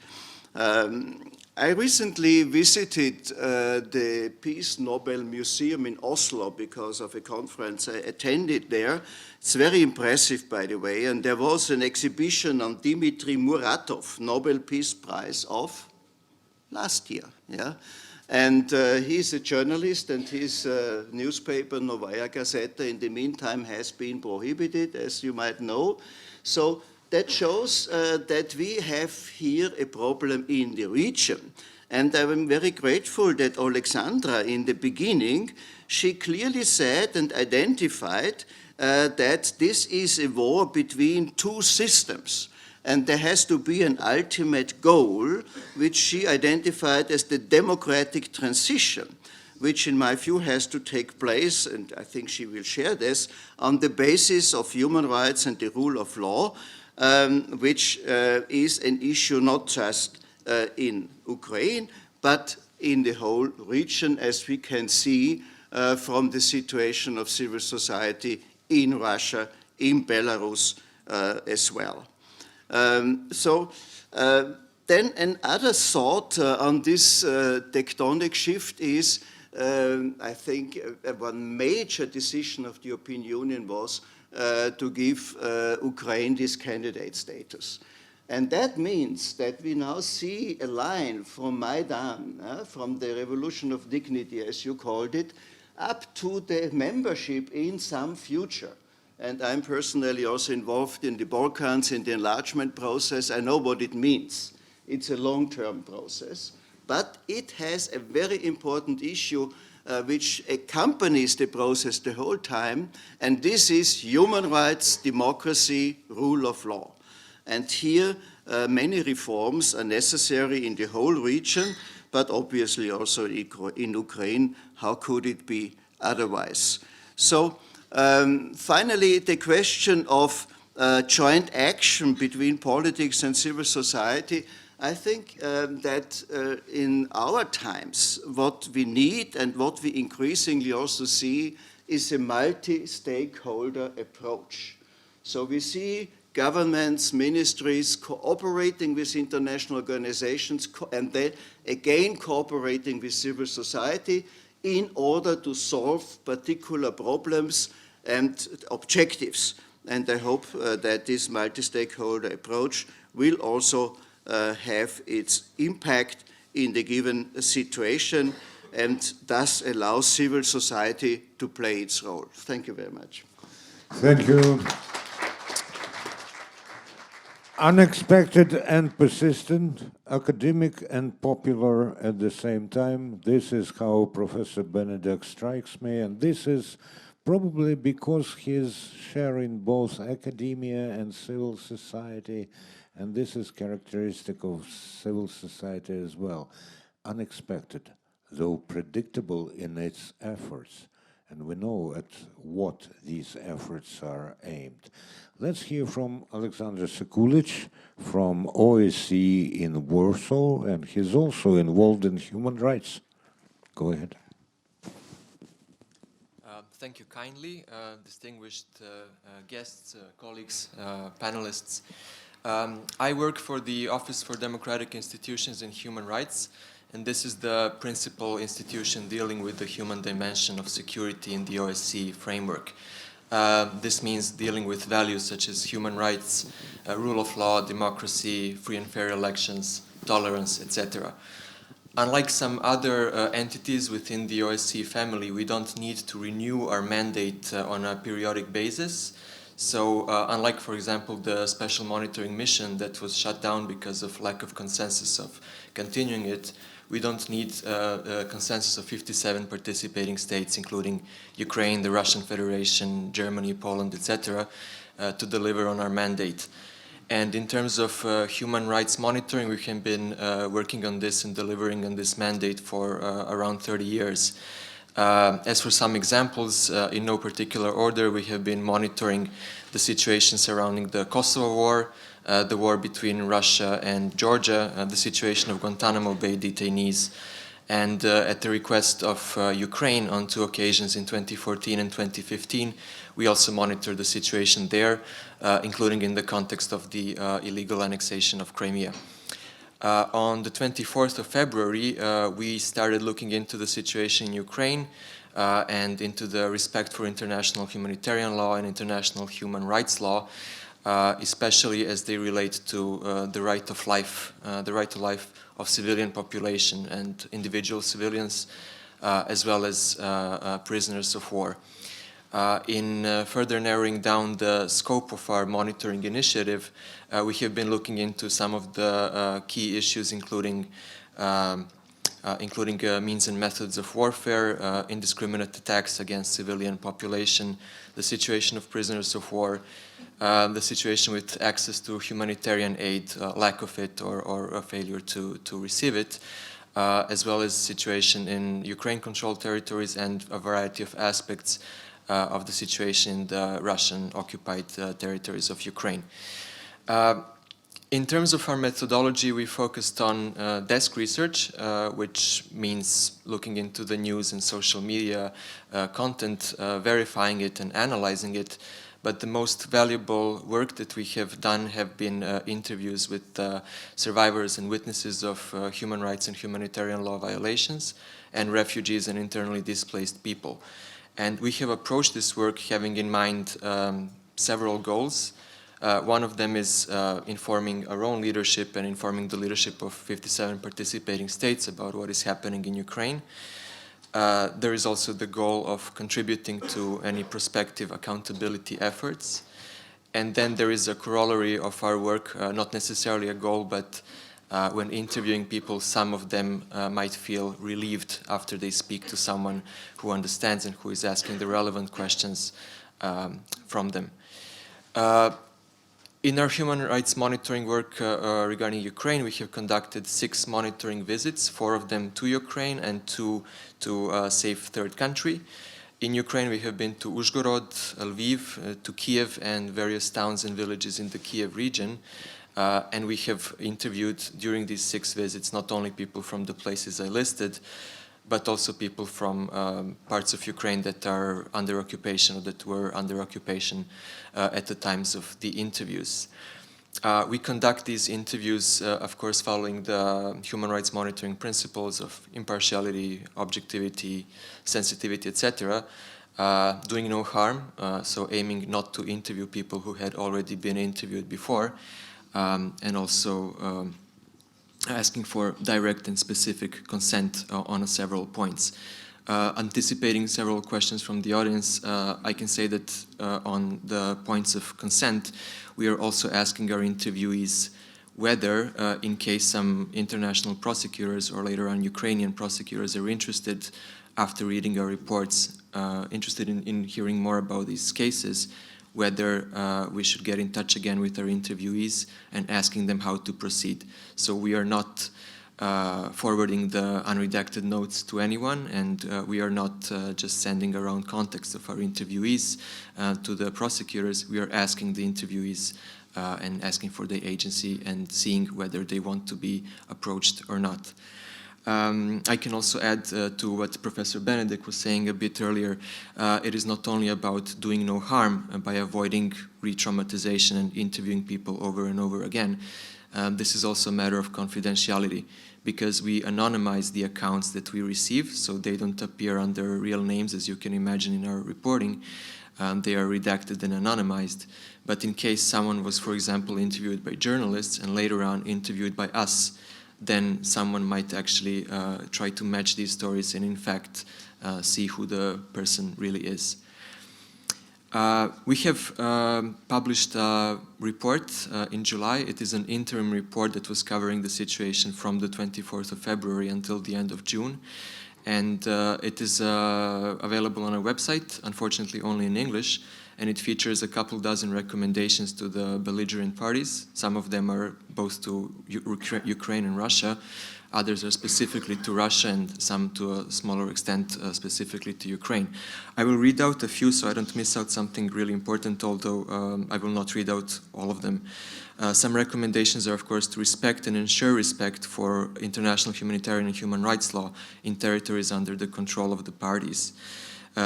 I recently visited the Peace Nobel Museum in Oslo because of a conference I attended there. It's very impressive, by the way, and there was an exhibition on Dmitry Muratov, Nobel Peace Prize of last year. Yeah? And he's a journalist, and his newspaper, Novaya Gazeta, in the meantime has been prohibited, as you might know. So that shows that we have here a problem in the region. And I'm very grateful that Oleksandr, in the beginning, she clearly said and identified that this is a war between two systems. And there has to be an ultimate goal, which she identified as the democratic transition, which in my view has to take place, and I think she will share this, on the basis of human rights and the rule of law, which is an issue not just in Ukraine, but in the whole region, as we can see from the situation of civil society in Russia, in Belarus as well. Then another thought on this tectonic shift is, I think one major decision of the European Union was to give Ukraine this candidate status. And that means that we now see a line from Maidan, from the Revolution of Dignity, as you called it, up to the membership in some future. And I'm personally also involved in the Balkans, in the enlargement process. I know what it means. It's a long-term process, but it has a very important issue which accompanies the process the whole time, and this is human rights, democracy, rule of law. And here many reforms are necessary in the whole region, but obviously also in Ukraine. How could it be otherwise? So finally, the question of joint action between politics and civil society, I think that in our times, what we need and what we increasingly also see is a multi-stakeholder approach. So we see governments, ministries cooperating with international organizations and then again cooperating with civil society in order to solve particular problems and objectives. And I hope that this multi-stakeholder approach will also have its impact in the given situation and thus allow civil society to play its role. Thank you very much.
Thank you. Unexpected and persistent, academic and popular at the same time. This is how Professor Benedek strikes me, and this is probably because he's sharing both academia and civil society, and this is characteristic of civil society as well. Unexpected, though predictable in its efforts, and we know at what these efforts are aimed. Let's hear from Aleksandar Sekulić from OSCE in Warsaw, and he's also involved in human rights. Go ahead.
Thank you kindly, distinguished guests, colleagues, panelists. I work for the Office for Democratic Institutions and Human Rights, and this is the principal institution dealing with the human dimension of security in the OSCE framework. This means dealing with values such as human rights, rule of law, democracy, free and fair elections, tolerance, etc. Unlike some other entities within the OSCE family, we don't need to renew our mandate on a periodic basis. So unlike, for example, the special monitoring mission that was shut down because of lack of consensus of continuing it, we don't need a consensus of 57 participating states, including Ukraine, the Russian Federation, Germany, Poland, etc., to deliver on our mandate. And in terms of human rights monitoring, we have been working on this and delivering on this mandate for around 30 years. As for some examples, in no particular order, we have been monitoring the situation surrounding the Kosovo War, the war between Russia and Georgia, the situation of Guantanamo Bay detainees, and at the request of Ukraine on 2 occasions in 2014 and 2015, we also monitored the situation there, including in the context of the illegal annexation of Crimea. On the 24th of February, we started looking into the situation in Ukraine and into the respect for international humanitarian law and international human rights law, especially as they relate to the right of life, of civilian population and individual civilians, as well as prisoners of war. In further narrowing down the scope of our monitoring initiative, we have been looking into some of the key issues, including means and methods of warfare, indiscriminate attacks against civilian population, the situation of prisoners of war, the situation with access to humanitarian aid, lack of it, or a failure to receive it, as well as situation in Ukraine-controlled territories and a variety of aspects of the situation in the Russian-occupied territories of Ukraine. In terms of our methodology, we focused on desk research, which means looking into the news and social media content, verifying it and analyzing it. But the most valuable work that we have done have been interviews with survivors and witnesses of human rights and humanitarian law violations and refugees and internally displaced people. And we have approached this work having in mind several goals. One of them is informing our own leadership and informing the leadership of 57 participating states about what is happening in Ukraine. There is also the goal of contributing to any prospective accountability efforts. And then there is a corollary of our work, not necessarily a goal, but when interviewing people, some of them might feel relieved after they speak to someone who understands and who is asking the relevant questions from them. In our human rights monitoring work regarding Ukraine, we have conducted 6 monitoring visits, 4 of them to Ukraine and 2 to a safe third country. In Ukraine, we have been to Uzhgorod, Lviv, to Kyiv, and various towns and villages in the Kyiv region. And we have interviewed during these 6 visits not only people from the places I listed, but also people from parts of Ukraine that are under occupation or that were under occupation at the times of the interviews. We conduct these interviews, of course, following the human rights monitoring principles of impartiality, objectivity, sensitivity, etc., doing no harm, so aiming not to interview people who had already been interviewed before, and also asking for direct and specific consent on several points. Anticipating several questions from the audience, I can say that on the points of consent, we are also asking our interviewees whether, in case some international prosecutors or later on Ukrainian prosecutors are interested, after reading our reports, interested in hearing more about these cases, whether we should get in touch again with our interviewees and asking them how to proceed. So we are not forwarding the unredacted notes to anyone, and we are not just sending around contacts of our interviewees to the prosecutors. We are asking the interviewees and asking for the agency and seeing whether they want to be approached or not. I can also add to what Professor Benedek was saying a bit earlier. It is not only about doing no harm by avoiding re-traumatization and interviewing people over and over again. This is also a matter of confidentiality, because we anonymize the accounts that we receive, so they don't appear under real names, as you can imagine in our reporting. They are redacted and anonymized. But in case someone was, for example, interviewed by journalists and later on interviewed by us, then someone might actually try to match these stories and in fact see who the person really is. We have published a report in July. It is an interim report that was covering the situation from the 24th of February until the end of June. And it is available on our website, unfortunately only in English, and it features a couple dozen recommendations to the belligerent parties. Some of them are both to Ukraine and Russia, others are specifically to Russia, and some to a smaller extent specifically to Ukraine. I will read out a few so I don't miss out something really important, although I will not read out all of them. Some recommendations are, of course, to respect and ensure respect for international humanitarian and human rights law in territories under the control of the parties.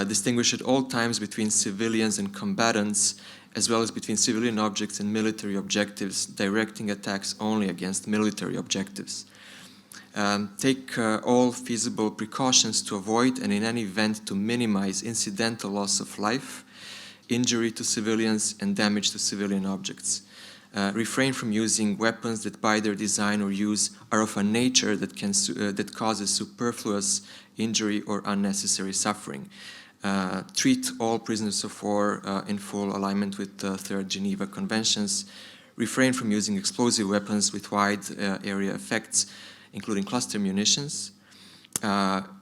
Distinguish at all times between civilians and combatants, as well as between civilian objects and military objectives, directing attacks only against military objectives. Take all feasible precautions to avoid and in any event to minimize incidental loss of life, injury to civilians, and damage to civilian objects. Refrain from using weapons that by their design or use are of a nature that that causes superfluous injury or unnecessary suffering. Treat all prisoners of war in full alignment with the Third Geneva Conventions. Refrain from using explosive weapons with wide area effects, including cluster munitions,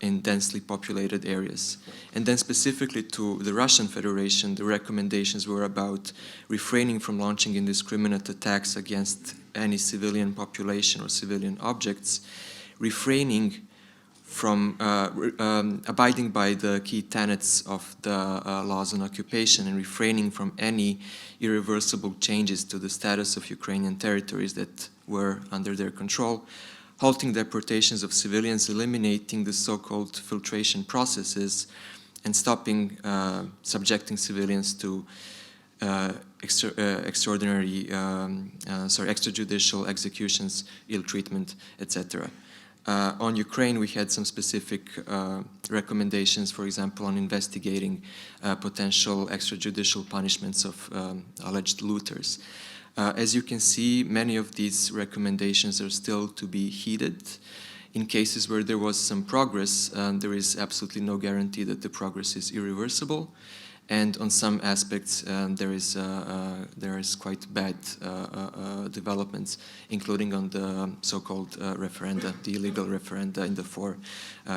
in densely populated areas. And then specifically to the Russian Federation, the recommendations were about refraining from launching indiscriminate attacks against any civilian population or civilian objects, refraining from abiding by the key tenets of the laws on occupation, and refraining from any irreversible changes to the status of Ukrainian territories that were under their control, halting deportations of civilians, eliminating the so-called filtration processes, and stopping subjecting civilians to extrajudicial executions, ill treatment, etc. On Ukraine, we had some specific recommendations, for example, on investigating potential extrajudicial punishments of alleged looters. As you can see, many of these recommendations are still to be heeded. In cases where there was some progress, there is absolutely no guarantee that the progress is irreversible. And on some aspects, there is quite bad developments, including on the so-called referenda, the illegal referenda in the 4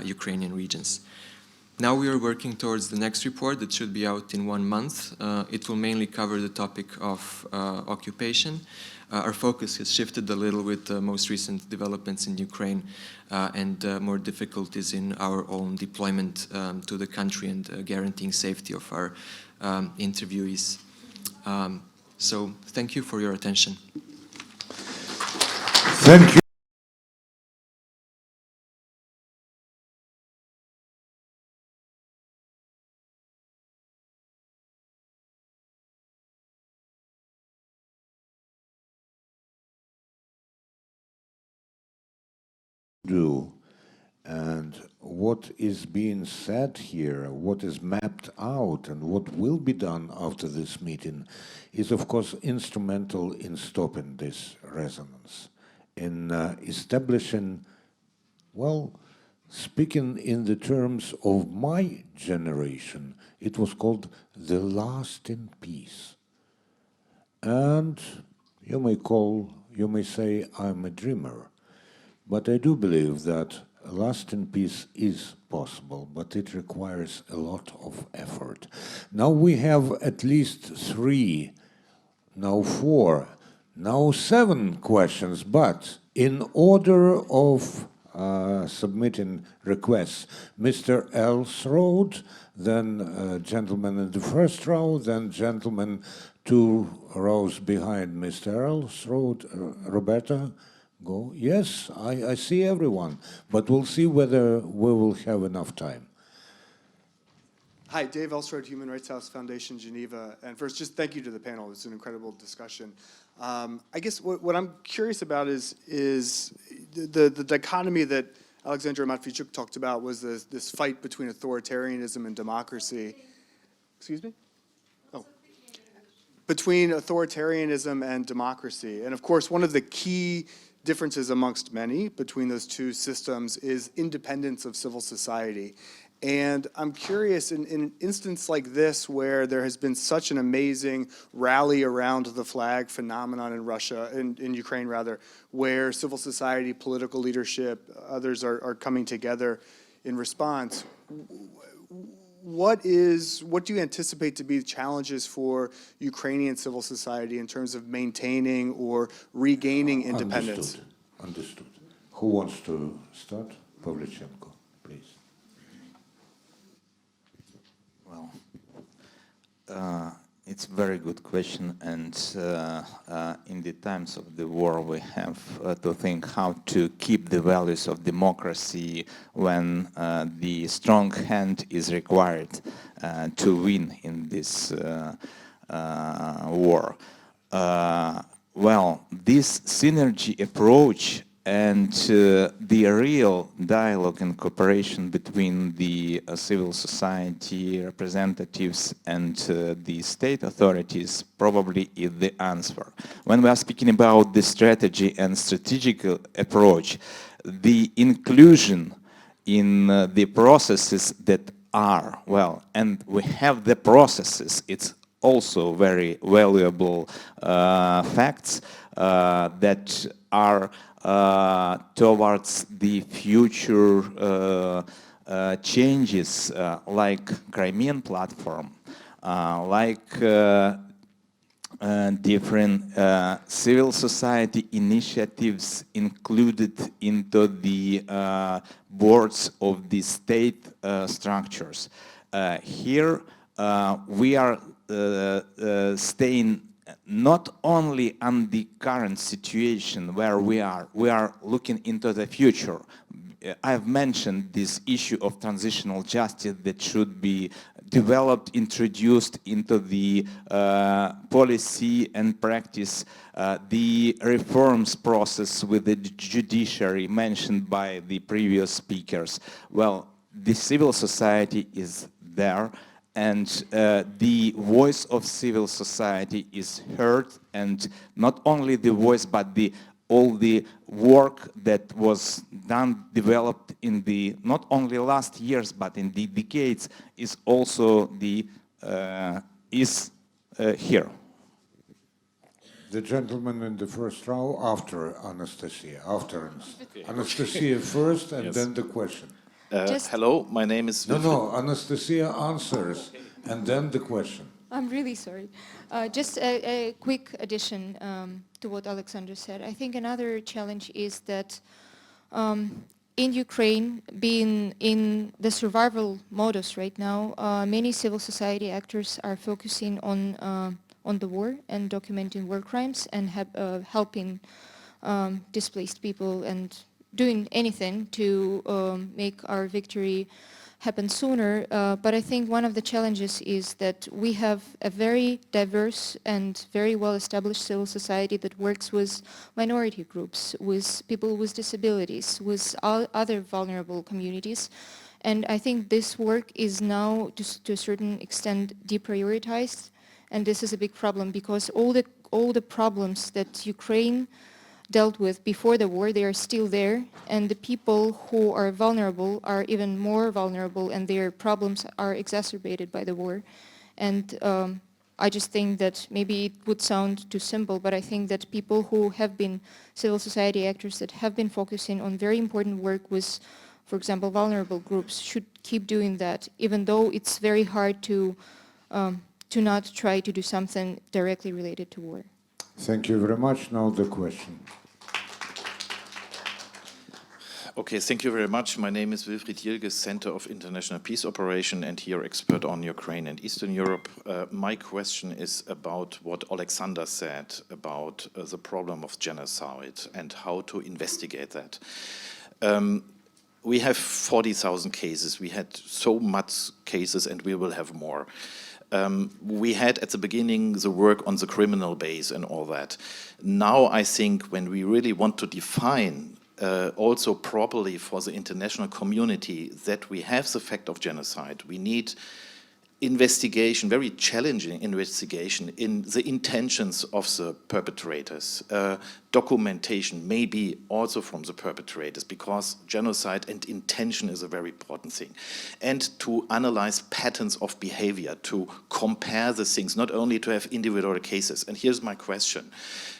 Ukrainian regions. Now we are working towards the next report that should be out in 1 month. It will mainly cover the topic of occupation. Our focus has shifted a little with the most recent developments in Ukraine and more difficulties in our own deployment to the country and guaranteeing safety of our interviewees. So thank you for your attention.
Thank you. Do and what is being said here, what is mapped out and what will be done after this meeting is of course instrumental in stopping this resonance, in establishing, well, Speaking in the terms of my generation, it was called the Last in Peace. And you may say I'm a dreamer, but I do believe that a Last in Peace is possible, but it requires a lot of effort. Now we have at least 3, now 4, now 7 questions, but in order of submitting requests, Mr. Elsrode, then gentleman in the first row, then gentleman 2 rows behind Mr. Elsrode. Roberta, go. Yes, I see everyone, but we'll see whether we will have enough time.
Hi, Dave Elsrode, Human Rights House Foundation, Geneva. And first, just thank you to the panel. It's an incredible discussion. I guess what I'm curious about is the dichotomy that Aleksandr Matvichuk talked about was this fight between authoritarianism and democracy. Excuse me? Oh. Between authoritarianism and democracy. And of course, one of the key differences amongst many between those two systems is independence of civil society. And I'm curious, in an instance like this, where there has been such an amazing rally around the flag phenomenon in Russia, in Ukraine rather, where civil society, political leadership, others are coming together in response, what do you anticipate to be the challenges for Ukrainian civil society in terms of maintaining or regaining independence?
Understood. Who wants to start? Pavlichenko, please.
It's a very good question, and in the times of the war we have to think how to keep the values of democracy when the strong hand is required to win in this war. Well, this synergy approach and the real dialogue and cooperation between the civil society representatives and the state authorities probably is the answer. When we are speaking about the strategy and strategic approach, the inclusion in the processes that are, well, and we have the processes, it's also very valuable facts that are towards the future changes like Crimean platform, like different civil society initiatives included into the boards of the state structures. Here we are staying not only on the current situation where we are looking into the future. I've mentioned this issue of transitional justice that should be developed, introduced into the policy and practice, the reforms process with the judiciary mentioned by the previous speakers. Well, the civil society is there, and the voice of civil society is heard, and not only the voice, but all the work that was done, developed in the not only last years, but in the decades, is also here.
The gentleman in the first row after Anastasiya. Anastasiya first, and then the question.
Hello, my name is...
No, Anastasiya answers, and then the question.
I'm really sorry. Just a quick addition to what Aleksandr said. I think another challenge is that in Ukraine, being in the survival modus right now, many civil society actors are focusing on the war and documenting war crimes and helping displaced people and doing anything to make our victory happen sooner. But I think one of the challenges is that we have a very diverse and very well-established civil society that works with minority groups, with people with disabilities, with other vulnerable communities. And I think this work is now, to a certain extent, deprioritized. And this is a big problem because all the problems that Ukraine dealt with before the war, they are still there, and the people who are vulnerable are even more vulnerable, and their problems are exacerbated by the war. And I just think that maybe it would sound too simple, but I think that people who have been civil society actors that have been focusing on very important work with, for example, vulnerable groups should keep doing that, even though it's very hard to not try to do something directly related to war.
Thank you very much. Now the question.
Okay, thank you very much. My name is Wilfried Yilges, Center of International Peace Operation, and here expert on Ukraine and Eastern Europe. My question is about what Aleksandar said about the problem of genocide and how to investigate that. We have 40,000 cases. We had so much cases, and we will have more. We had at the beginning the work on the criminal base and all that. Now I think when we really want to define also properly for the international community that we have the fact of genocide, we need investigation, very challenging investigation in the intentions of the perpetrators, documentation maybe also from the perpetrators, because genocide and intention is a very important thing. And to analyze patterns of behavior, to compare the things, not only to have individual cases. And here's my question.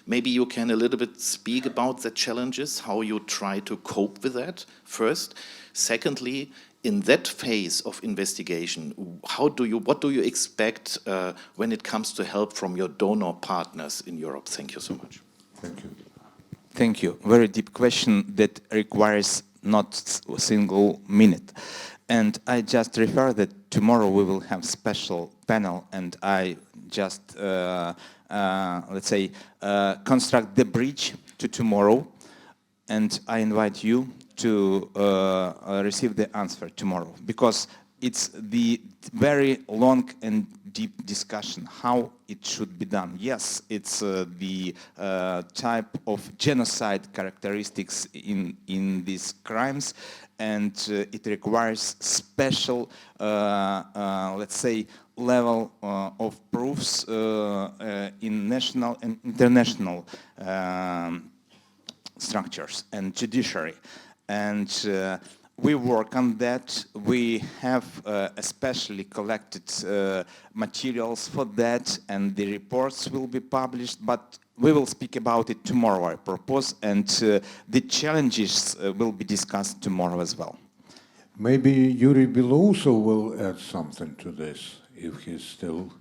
Maybe you can a little bit speak about the challenges, how you try to cope with that first. Secondly, in that phase of investigation, what do you expect when it comes to help from your donor partners in Europe? Thank you so much.
Thank you.
Thank you. Very deep question that requires not a single minute. And I just refer that tomorrow we will have special panel, and I just, let's say, construct the bridge to tomorrow. And I invite you to receive the answer tomorrow, because it's the very long and deep discussion how it should be done. Yes, it's the type of genocide characteristics in these crimes, and it requires special, let's say, level of proofs in national and international structures and judiciary. And we work on that. We have especially collected materials for that, and the reports will be published, but we will speak about it tomorrow, I propose, and the challenges will be discussed tomorrow as well.
Maybe Yuriy Belousov will add something to this, if he's still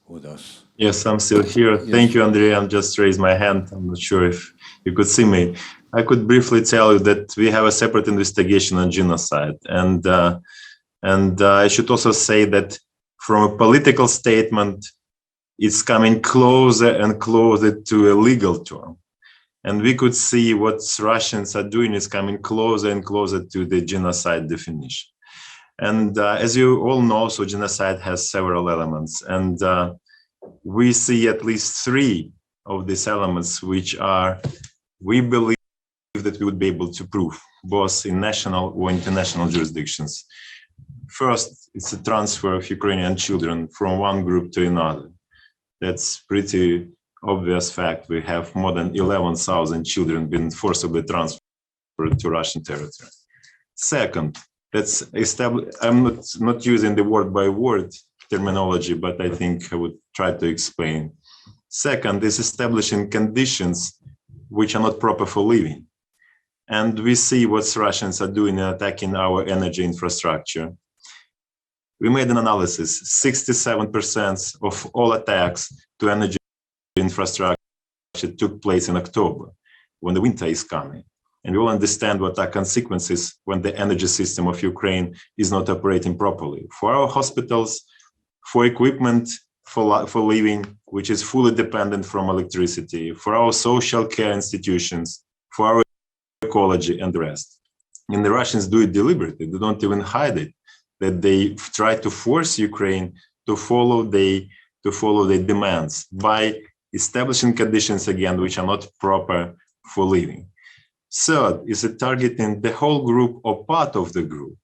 with us.
Yes, I'm still here.
Yes.
Thank you, Andriy. I just raised my hand. I'm not sure if you could see me. I could briefly tell you that we have a separate investigation on genocide. And I should also say that from a political statement, it's coming closer and closer to a legal term. And we could see what Russians are doing is coming closer and closer to the genocide definition. And as you all know, so genocide has several elements. And we see at least 3 of these elements, which are, we believe that we would be able to prove, both in national or international jurisdictions. First, it's a transfer of Ukrainian children from one group to another. That's pretty obvious fact. We have more than 11,000 children being forcibly transferred to Russian territory. Second, that's established. I'm not using the word by word terminology, but I think I would try to explain. Second is establishing conditions which are not proper for living. And we see what Russians are doing in attacking our energy infrastructure. We made an analysis, 67% of all attacks to energy infrastructure took place in October, when the winter is coming. And we all understand what are consequences when the energy system of Ukraine is not operating properly. For our hospitals, for equipment, for living, which is fully dependent from electricity, for our social care institutions, for our ecology and the rest. And the Russians do it deliberately. They don't even hide it, that they try to force Ukraine to follow the demands by establishing conditions again which are not proper for living. Third is targeting the whole group or part of the group.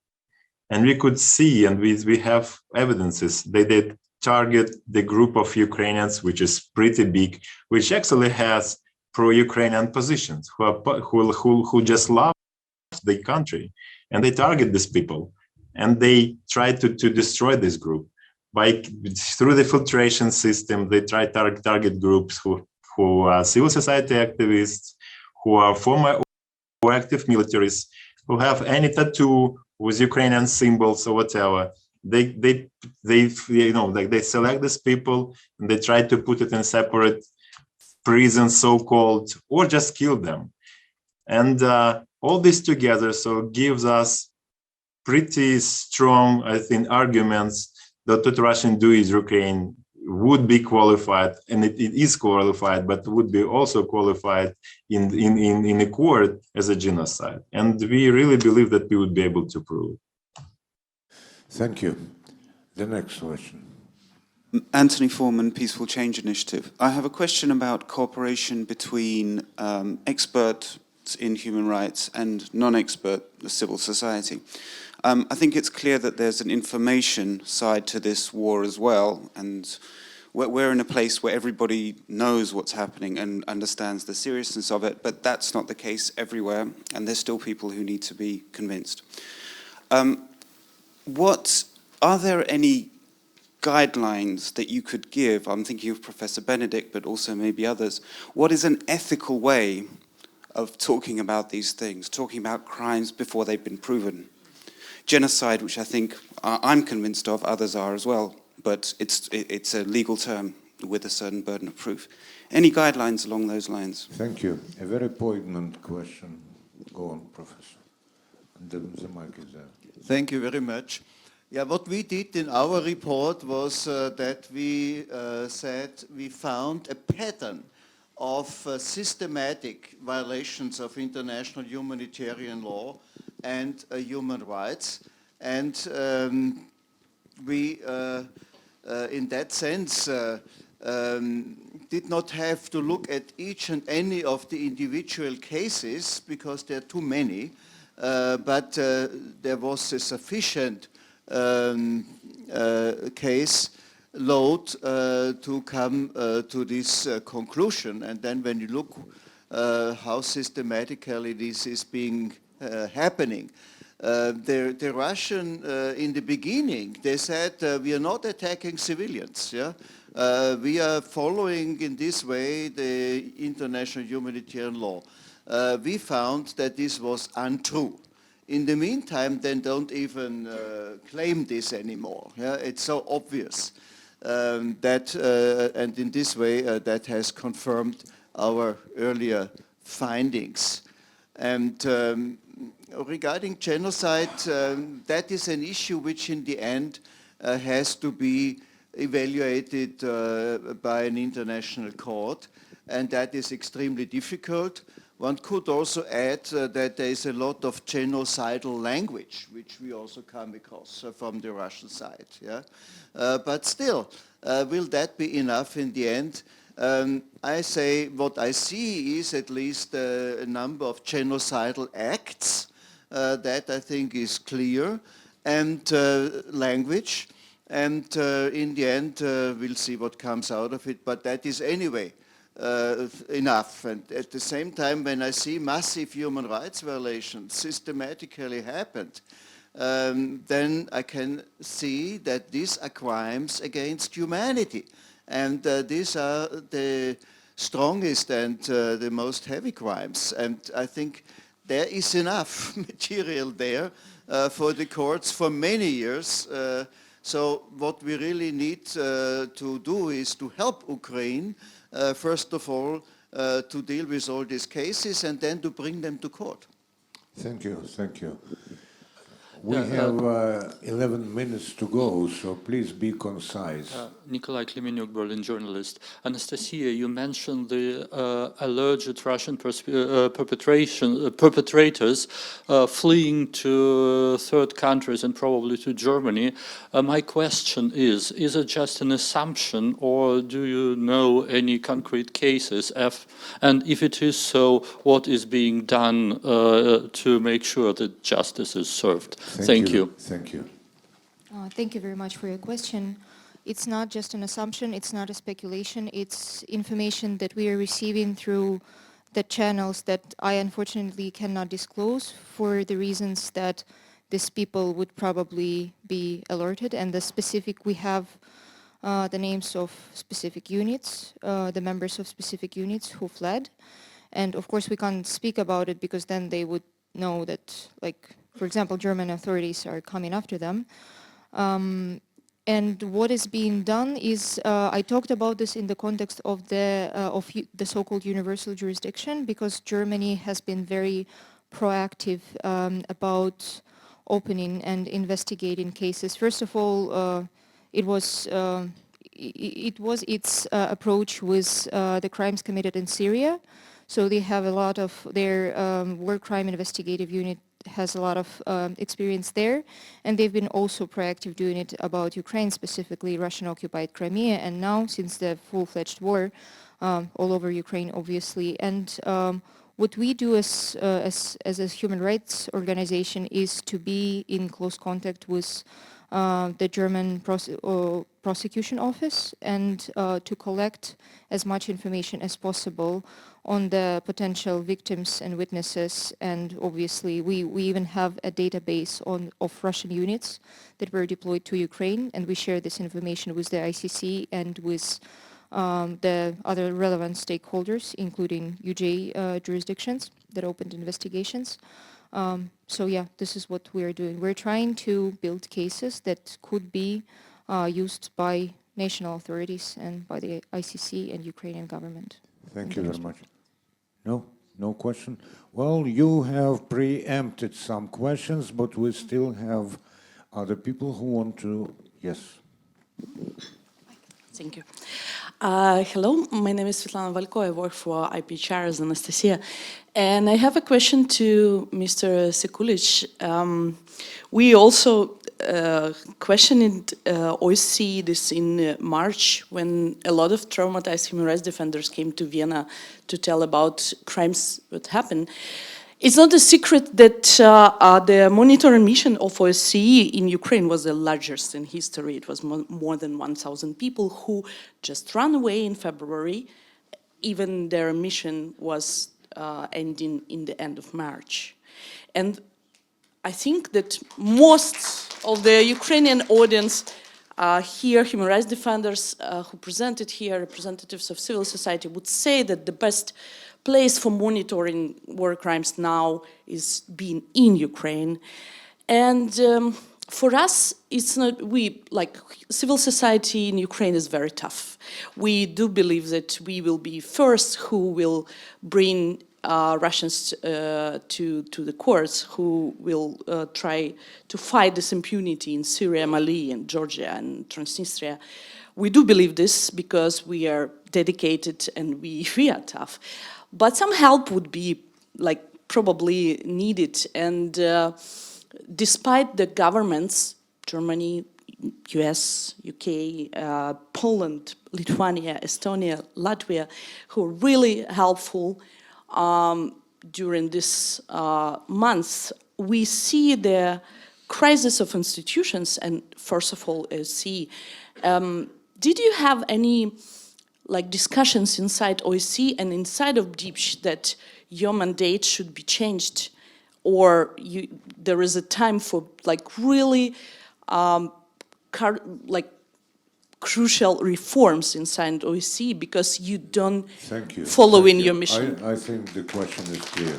And we could see, and we have evidences, they target the group of Ukrainians, which is pretty big, which actually has pro-Ukrainian positions, who just love the country, and they target these people, and they try to destroy this group through the filtration system. They try to target groups who are civil society activists, who are former or active militaries, who have any tattoo with Ukrainian symbols or whatever. They select these people and they try to put it in separate prisons, so-called, or just kill them. And all this together gives us pretty strong, I think, arguments that what Russian do is Ukraine would be qualified, and it is qualified, but would be also qualified in a court as a genocide. And we really believe that we would be able to prove it.
Thank you. The next question.
Anthony Foreman, Peaceful Change Initiative. I have a question about cooperation between experts in human rights and non-expert civil society. I think it's clear that there's an information side to this war as well, and we're in a place where everybody knows what's happening and understands the seriousness of it, but that's not the case everywhere, and there's still people who need to be convinced. Are there any guidelines that you could give? I'm thinking of Professor Benedek, but also maybe others. What is an ethical way of talking about these things, talking about crimes before they've been proven? Genocide, which I think I'm convinced of, others are as well, but it's a legal term with a certain burden of proof. Any guidelines along those lines?
Thank you. A very poignant question. Go on, Professor. The mic is there.
Thank you very much. Yeah, what we did in our report was that we said we found a pattern of systematic violations of international humanitarian law and human rights. And we, in that sense, did not have to look at each and any of the individual cases because there are too many, but there was a sufficient case load to come to this conclusion. And then when you look how systematically this is being happening, the Russian, in the beginning, they said, we are not attacking civilians. Yeah? We are following in this way the international humanitarian law. We found that this was untrue. In the meantime, then don't even claim this anymore. Yeah? It's so obvious that, and in this way, that has confirmed our earlier findings. And regarding genocide, that is an issue which in the end has to be evaluated by an international court, and that is extremely difficult. One could also add that there is a lot of genocidal language, which we also come across from the Russian side. Yeah? But still, will that be enough in the end? I say what I see is at least a number of genocidal acts that I think is clear, and language. And in the end, we'll see what comes out of it. But that is anyway enough. And at the same time, when I see massive human rights violations systematically happened, then I can see that these are crimes against humanity. And these are the strongest and the most heavy crimes. And I think there is enough material there for the courts for many years. So what we really need to do is to help Ukraine, first of all, to deal with all these cases and then to bring them to court.
Thank you, thank you. We have 11 minutes to go, so please be concise.
Nikolai Klemenyuk, Berlin journalist. Anastasiya, you mentioned the alleged Russian perpetrators fleeing to third countries and probably to Germany. My question is it just an assumption, or do you know any concrete cases? And if it is so, what is being done to make sure that justice is served? Thank you.
Thank you.
Thank you very much for your question. It's not just an assumption, it's not a speculation, it's information that we are receiving through the channels that I unfortunately cannot disclose for the reasons that these people would probably be alerted, and the specific, we have the names of specific units, the members of specific units who fled. And of course we can't speak about it because then they would know that, like, for example, German authorities are coming after them. And what is being done is, I talked about this in the context of the so-called universal jurisdiction, because Germany has been very proactive about opening and investigating cases. First of all, it was its approach with the crimes committed in Syria. So they have a lot of their war crime investigative unit has a lot of experience there, and they've been also proactive doing it about Ukraine, specifically Russian-occupied Crimea, and now since the full-fledged war all over Ukraine, obviously. And what we do as a human rights organization is to be in close contact with the German prosecution office and to collect as much information as possible on the potential victims and witnesses. And obviously we even have a database of Russian units that were deployed to Ukraine, and we share this information with the ICC and with the other relevant stakeholders, including UJ jurisdictions that opened investigations. So yeah, this is what we're doing. We're trying to build cases that could be used by national authorities and by the ICC and Ukrainian government.
Thank you very much. No question? Well, you have preempted some questions, but we still have other people who want to, yes.
Thank you. Hello, my name is Svetlana Valko. I work for IPHR as Anastasiya. And I have a question to Mr. Sekulić. We also questioned OSCE this in March, when a lot of traumatized human rights defenders came to Vienna to tell about crimes that happened. It's not a secret that the monitoring mission of OSCE in Ukraine was the largest in history. It was more than 1,000 people who just ran away in February. Even their mission was ending in the end of March. And I think that most of the Ukrainian audience here, human rights defenders who presented here, representatives of civil society, would say that the best place for monitoring war crimes now is being in Ukraine. And for us, it's not, like civil society in Ukraine is very tough. We do believe that we will be first who will bring Russians to the courts, who will try to fight this impunity in Syria, Mali, and Georgia, and Transnistria. We do believe this because we are dedicated and we are tough. But some help would be like probably needed. And despite the governments, Germany, US, UK, Poland, Lithuania, Estonia, Latvia, who are really helpful during this month, we see the crisis of institutions and first of all, OSCE. Did you have any discussions inside OSCE and inside of DIHR that your mandate should be changed, or there is a time for really crucial reforms inside OSCE because you don't follow in your mission?
I think the question is clear.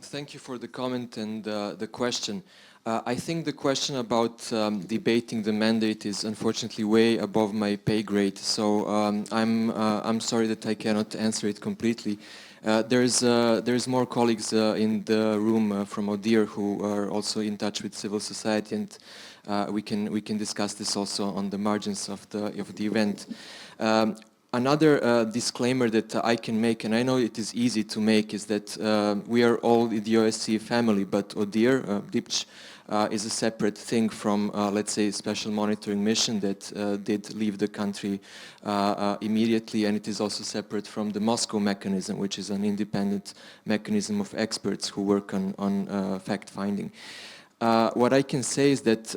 Thank you for the comment and the question. I think the question about debating the mandate is unfortunately way above my pay grade, so I'm sorry that I cannot answer it completely. There's more colleagues in the room from ODIHR who are also in touch with civil society, and we can discuss this also on the margins of the event. Another disclaimer that I can make, and I know it is easy to make, is that we are all in the OSCE family, but ODIHR, DIHR, is a separate thing from, let's say, special monitoring mission that did leave the country immediately, and it is also separate from the Moscow mechanism, which is an independent mechanism of experts who work on fact-finding. What I can say is that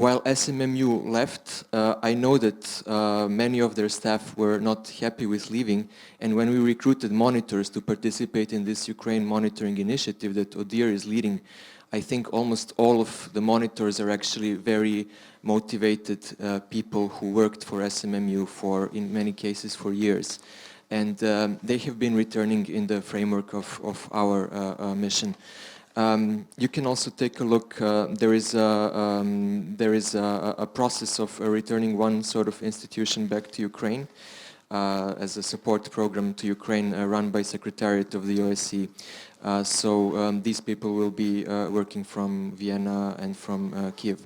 while SMMU left, I know that many of their staff were not happy with leaving, and when we recruited monitors to participate in this Ukraine monitoring initiative that ODIHR is leading, I think almost all of the monitors are actually very motivated people who worked for SMMU for, in many cases, for years. And they have been returning in the framework of our mission. You can also take a look, there is a process of returning one sort of institution back to Ukraine as a support program to Ukraine run by Secretariat of the OSCE. So these people will be working from Vienna and from Kyiv.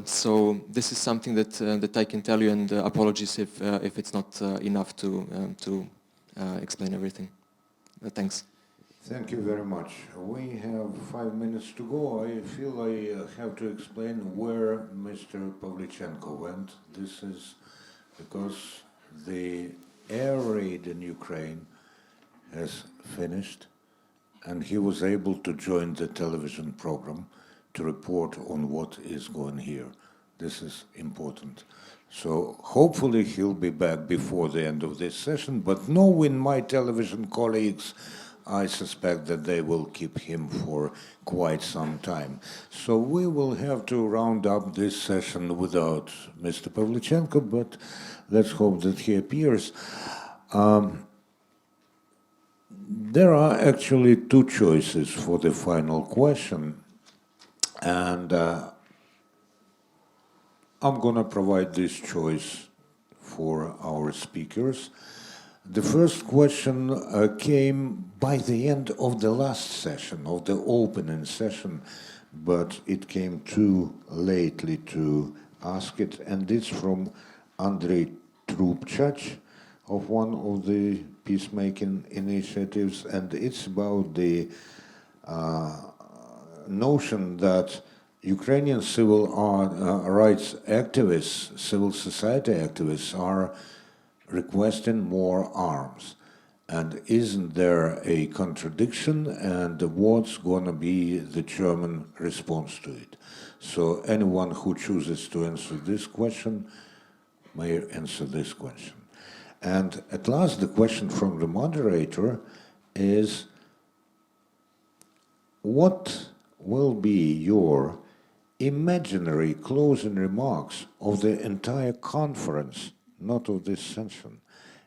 So this is something that I can tell you, and apologies if it's not enough to explain everything. Thanks.
Thank you very much. We have 5 minutes to go. I feel I have to explain where Mr. Pavlichenko went. This is because the air raid in Ukraine has finished, and he was able to join the television program to report on what is going here. This is important. So hopefully he'll be back before the end of this session, but knowing my television colleagues, I suspect that they will keep him for quite some time. So we will have to round up this session without Mr. Pavlichenko, but let's hope that he appears. There are actually two choices for the final question, and I'm going to provide this choice for our speakers. The first question came by the end of the last session, of the opening session, but it came too lately to ask it, and it's from Andriy of one of the peacemaking initiatives, and it's about the notion that Ukrainian civil rights activists, civil society activists are requesting more arms. And isn't there a contradiction, and what's going to be the German response to it? So anyone who chooses to answer this question may answer this question. And at last, the question from the moderator is, what will be your imaginary closing remarks of the entire conference, not of this session,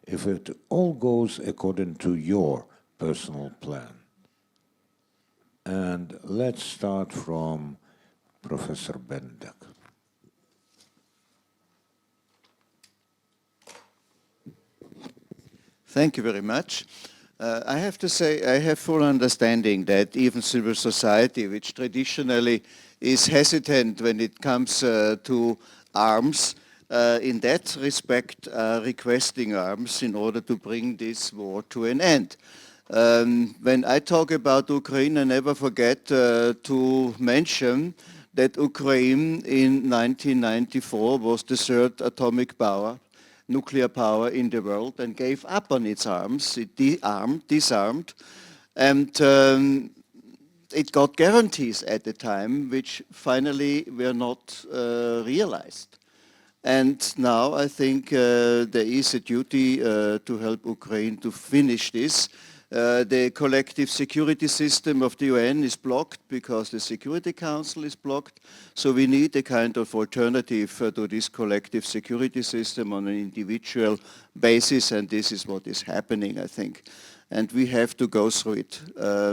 if it all goes according to your personal plan? And let's start from Professor Benedek.
Thank you very much. I have to say I have full understanding that even civil society, which traditionally is hesitant when it comes to arms, in that respect requesting arms in order to bring this war to an end. When I talk about Ukraine, I never forget to mention that Ukraine in 1994 was the third atomic power, nuclear power in the world, and gave up on its arms. It disarmed, and it got guarantees at the time which finally were not realized. And now I think there is a duty to help Ukraine to finish this. The collective security system of the UN is blocked because the Security Council is blocked. So we need a kind of alternative to this collective security system on an individual basis, and this is what is happening, I think. And we have to go through it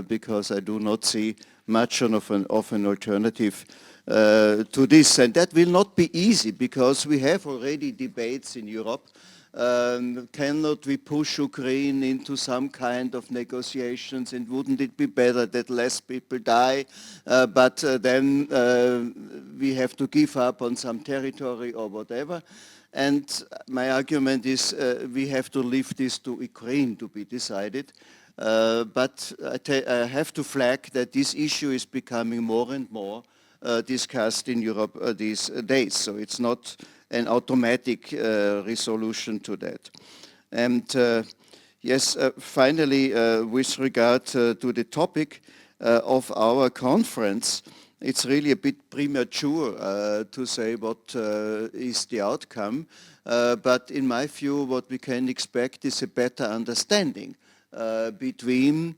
because I do not see much of an alternative to this. And that will not be easy because we have already debates in Europe. Cannot we push Ukraine into some kind of negotiations, and wouldn't it be better that less people die, but then we have to give up on some territory or whatever? And my argument is we have to leave this to Ukraine to be decided. But I have to flag that this issue is becoming more and more discussed in Europe these days. So it's not an automatic resolution to that. And yes, finally, with regard to the topic of our conference, it's really a bit premature to say what is the outcome. But in my view, what we can expect is a better understanding between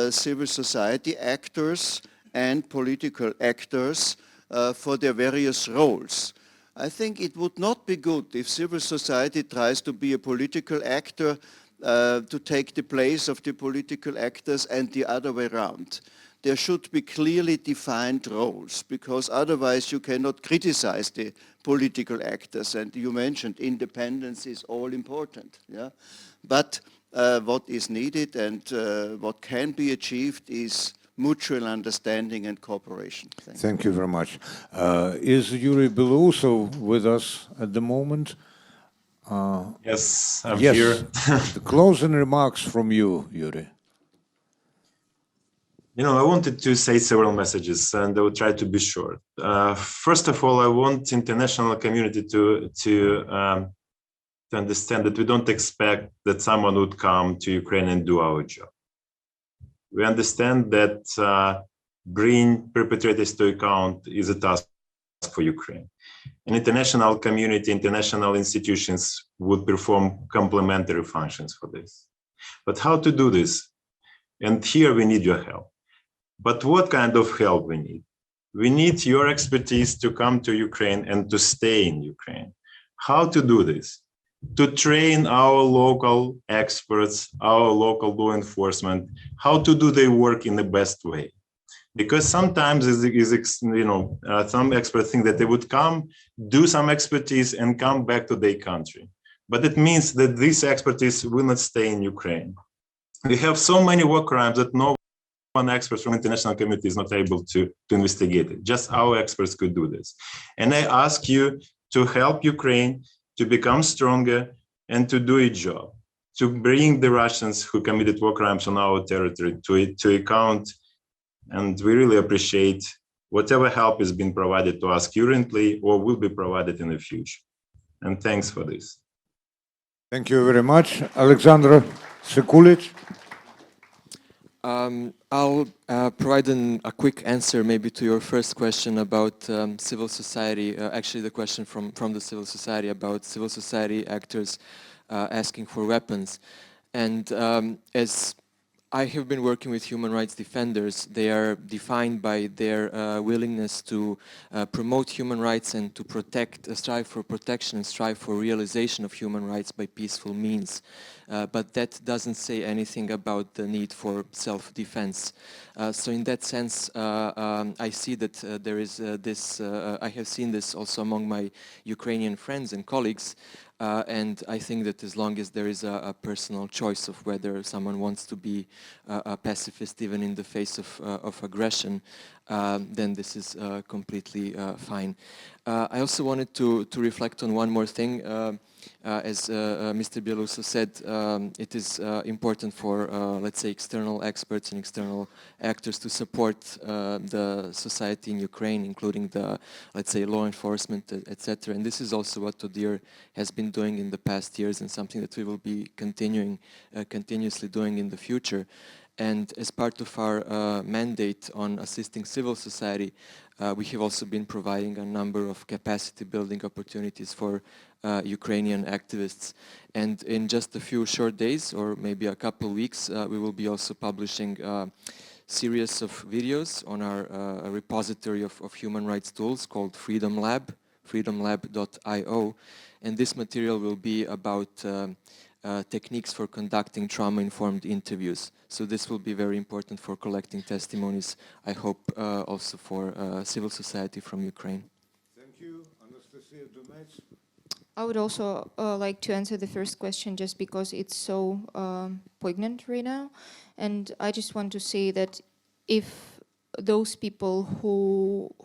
civil society actors and political actors for their various roles. I think it would not be good if civil society tries to be a political actor to take the place of the political actors and the other way around. There should be clearly defined roles, because otherwise you cannot criticize the political actors. And you mentioned independence is all important. Yeah? But what is needed and what can be achieved is mutual understanding and cooperation.
Thank you very much. Is Yuriy Belousov with us at the moment?
Yes, I'm
yes.
here.
The closing remarks from you, Yuriy.
You know, I wanted to say several messages, and I will try to be short. First of all, I want international community to understand that we don't expect that someone would come to Ukraine and do our job. We understand that bringing perpetrators to account is a task for Ukraine. An international community, international institutions would perform complementary functions for this. But how to do this? And here we need your help. But what kind of help we need? We need your expertise to come to Ukraine and to stay in Ukraine. How to do this? To train our local experts, our local law enforcement, how to do their work in the best way. Because sometimes, some experts think that they would come, do some expertise and come back to their country. But it means that this expertise will not stay in Ukraine. We have so many war crimes that no one expert from international community is not able to investigate it. Just our experts could do this. And I ask you to help Ukraine to become stronger and to do its job, to bring the Russians who committed war crimes on our territory to account. And we really appreciate whatever help is being provided to us currently or will be provided in the future. And thanks for this.
Thank you very much. Aleksandar, Sekulić.
I'll provide a quick answer maybe to your first question about civil society, actually the question from the civil society about civil society actors asking for weapons. And as I have been working with human rights defenders, they are defined by their willingness to promote human rights and to protect, strive for protection and strive for realization of human rights by peaceful means. But that doesn't say anything about the need for self-defense. So in that sense, I see that there is this, I have seen this also among my Ukrainian friends and colleagues, and I think that as long as there is a personal choice of whether someone wants to be a pacifist even in the face of aggression, then this is completely fine. I also wanted to reflect on one more thing. As Mr. Belousov said, it is important for, let's say, external experts and external actors to support the society in Ukraine, including the, let's say, law enforcement, etc. And this is also what ODIHR has been doing in the past years and something that we will be continuously doing in the future. And as part of our mandate on assisting civil society, we have also been providing a number of capacity building opportunities for Ukrainian activists. And in just a few short days, or maybe a couple weeks, we will be also publishing a series of videos on our repository of human rights tools called Freedom Lab, freedomlab.io. And this material will be about techniques for conducting trauma-informed interviews. So this will be very important for collecting testimonies, I hope also for civil society from Ukraine.
Thank you. Anastasiya, Donets.
I would also like to answer the first question just because it's so poignant right now. And I just want to say that if those people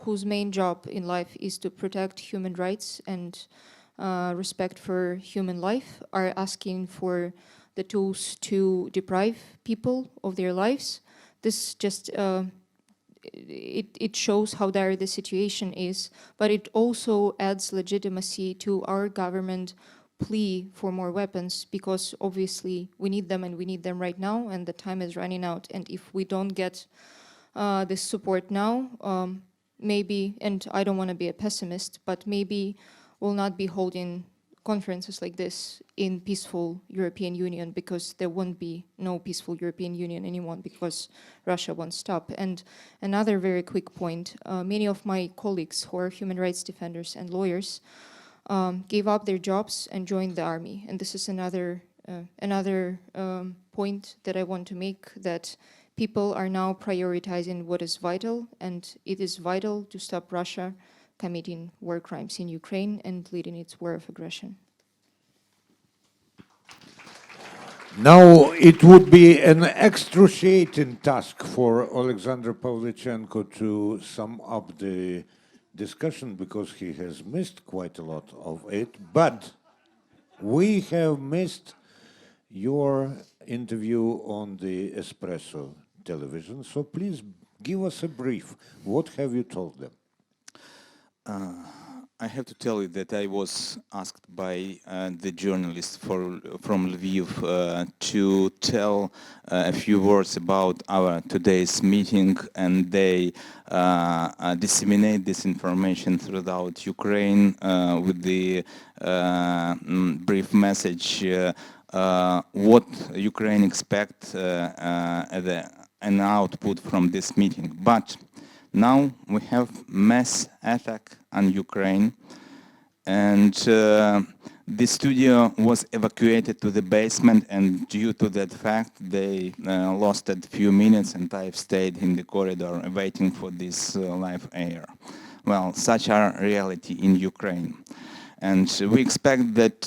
whose main job in life is to protect human rights and respect for human life are asking for the tools to deprive people of their lives, this just it shows how dire the situation is, but it also adds legitimacy to our government plea for more weapons, because obviously we need them and we need them right now, and the time is running out. And if we don't get this support now, maybe, and I don't want to be a pessimist, but maybe we'll not be holding conferences like this in peaceful European Union, because there won't be no peaceful European Union anymore, because Russia won't stop. And another very quick point, many of my colleagues who are human rights defenders and lawyers gave up their jobs and joined the army. And this is another point that I want to make, that people are now prioritizing what is vital, and it is vital to stop Russia committing war crimes in Ukraine and leading its war of aggression.
Now, it would be an excruciating task for Oleksandr Pavlichenko to sum up the discussion, because he has missed quite a lot of it, but we have missed your interview on the Espresso television, so please give us a brief. What have you told them?
I have to tell you that I was asked by the journalist from Lviv to tell a few words about our today's meeting, and they disseminate this information throughout Ukraine with the brief message what Ukraine expects an output from this meeting. But now we have mass attack on Ukraine, and the studio was evacuated to the basement, and due to that fact they lost a few minutes, and I've stayed in the corridor waiting for this live air. Well, such are reality in Ukraine, and we expect that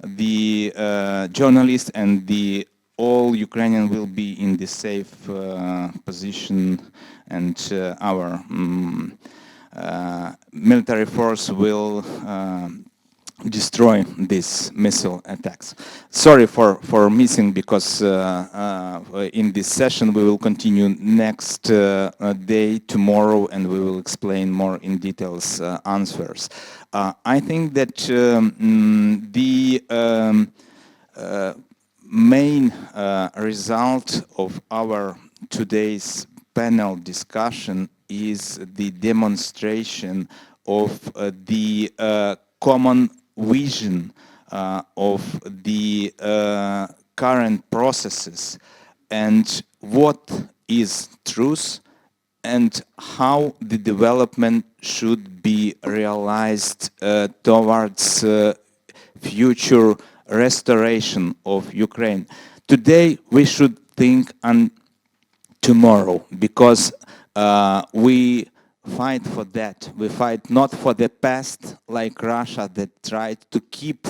the journalists and all Ukrainian will be in the safe position, and our military force will destroy these missile attacks. Sorry for missing, because in this session we will continue next day, tomorrow, and we will explain more in details answers. I think that the main result of our today's panel discussion is the demonstration of the common vision of the current processes, and what is truth, and how the development should be realized towards future restoration of Ukraine. Today we should think on tomorrow, because we fight for that. We fight not for the past, like Russia that tried to keep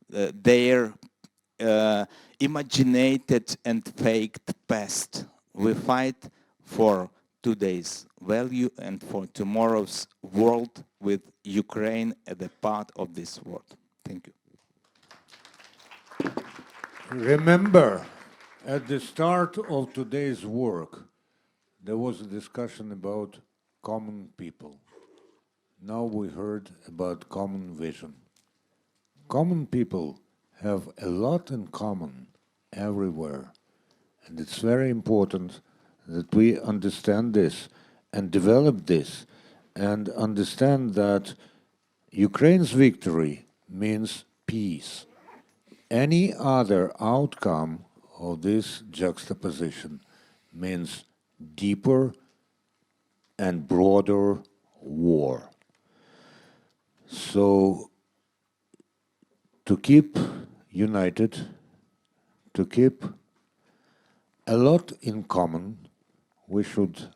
their imaginated and faked past. We fight for today's value and for tomorrow's world, with Ukraine at the part of this world. Thank you.
Remember, at the start of today's work, there was a discussion about common people. Now we heard about common vision. Common people have a lot in common everywhere, and it's very important that we understand this and develop this, and understand that Ukraine's victory means peace. Any other outcome of this juxtaposition means deeper and broader war. So, to keep united, to keep a lot in common, we should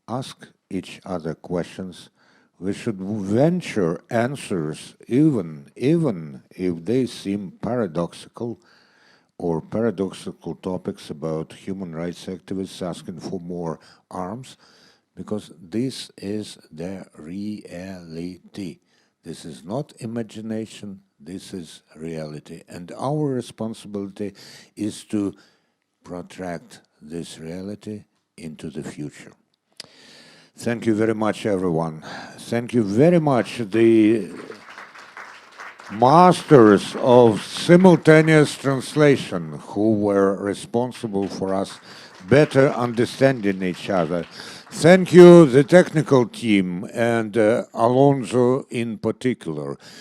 ask each other questions. We should venture answers, even if they seem paradoxical, or paradoxical topics about human rights activists asking for more arms, because this is the reality. This is not imagination, this is reality. And our responsibility is to protract this reality into the future. Thank you very much, everyone. Thank you very much, the masters of simultaneous translation who were responsible for us better understanding each other. Thank you, the technical team, and Alonso in particular.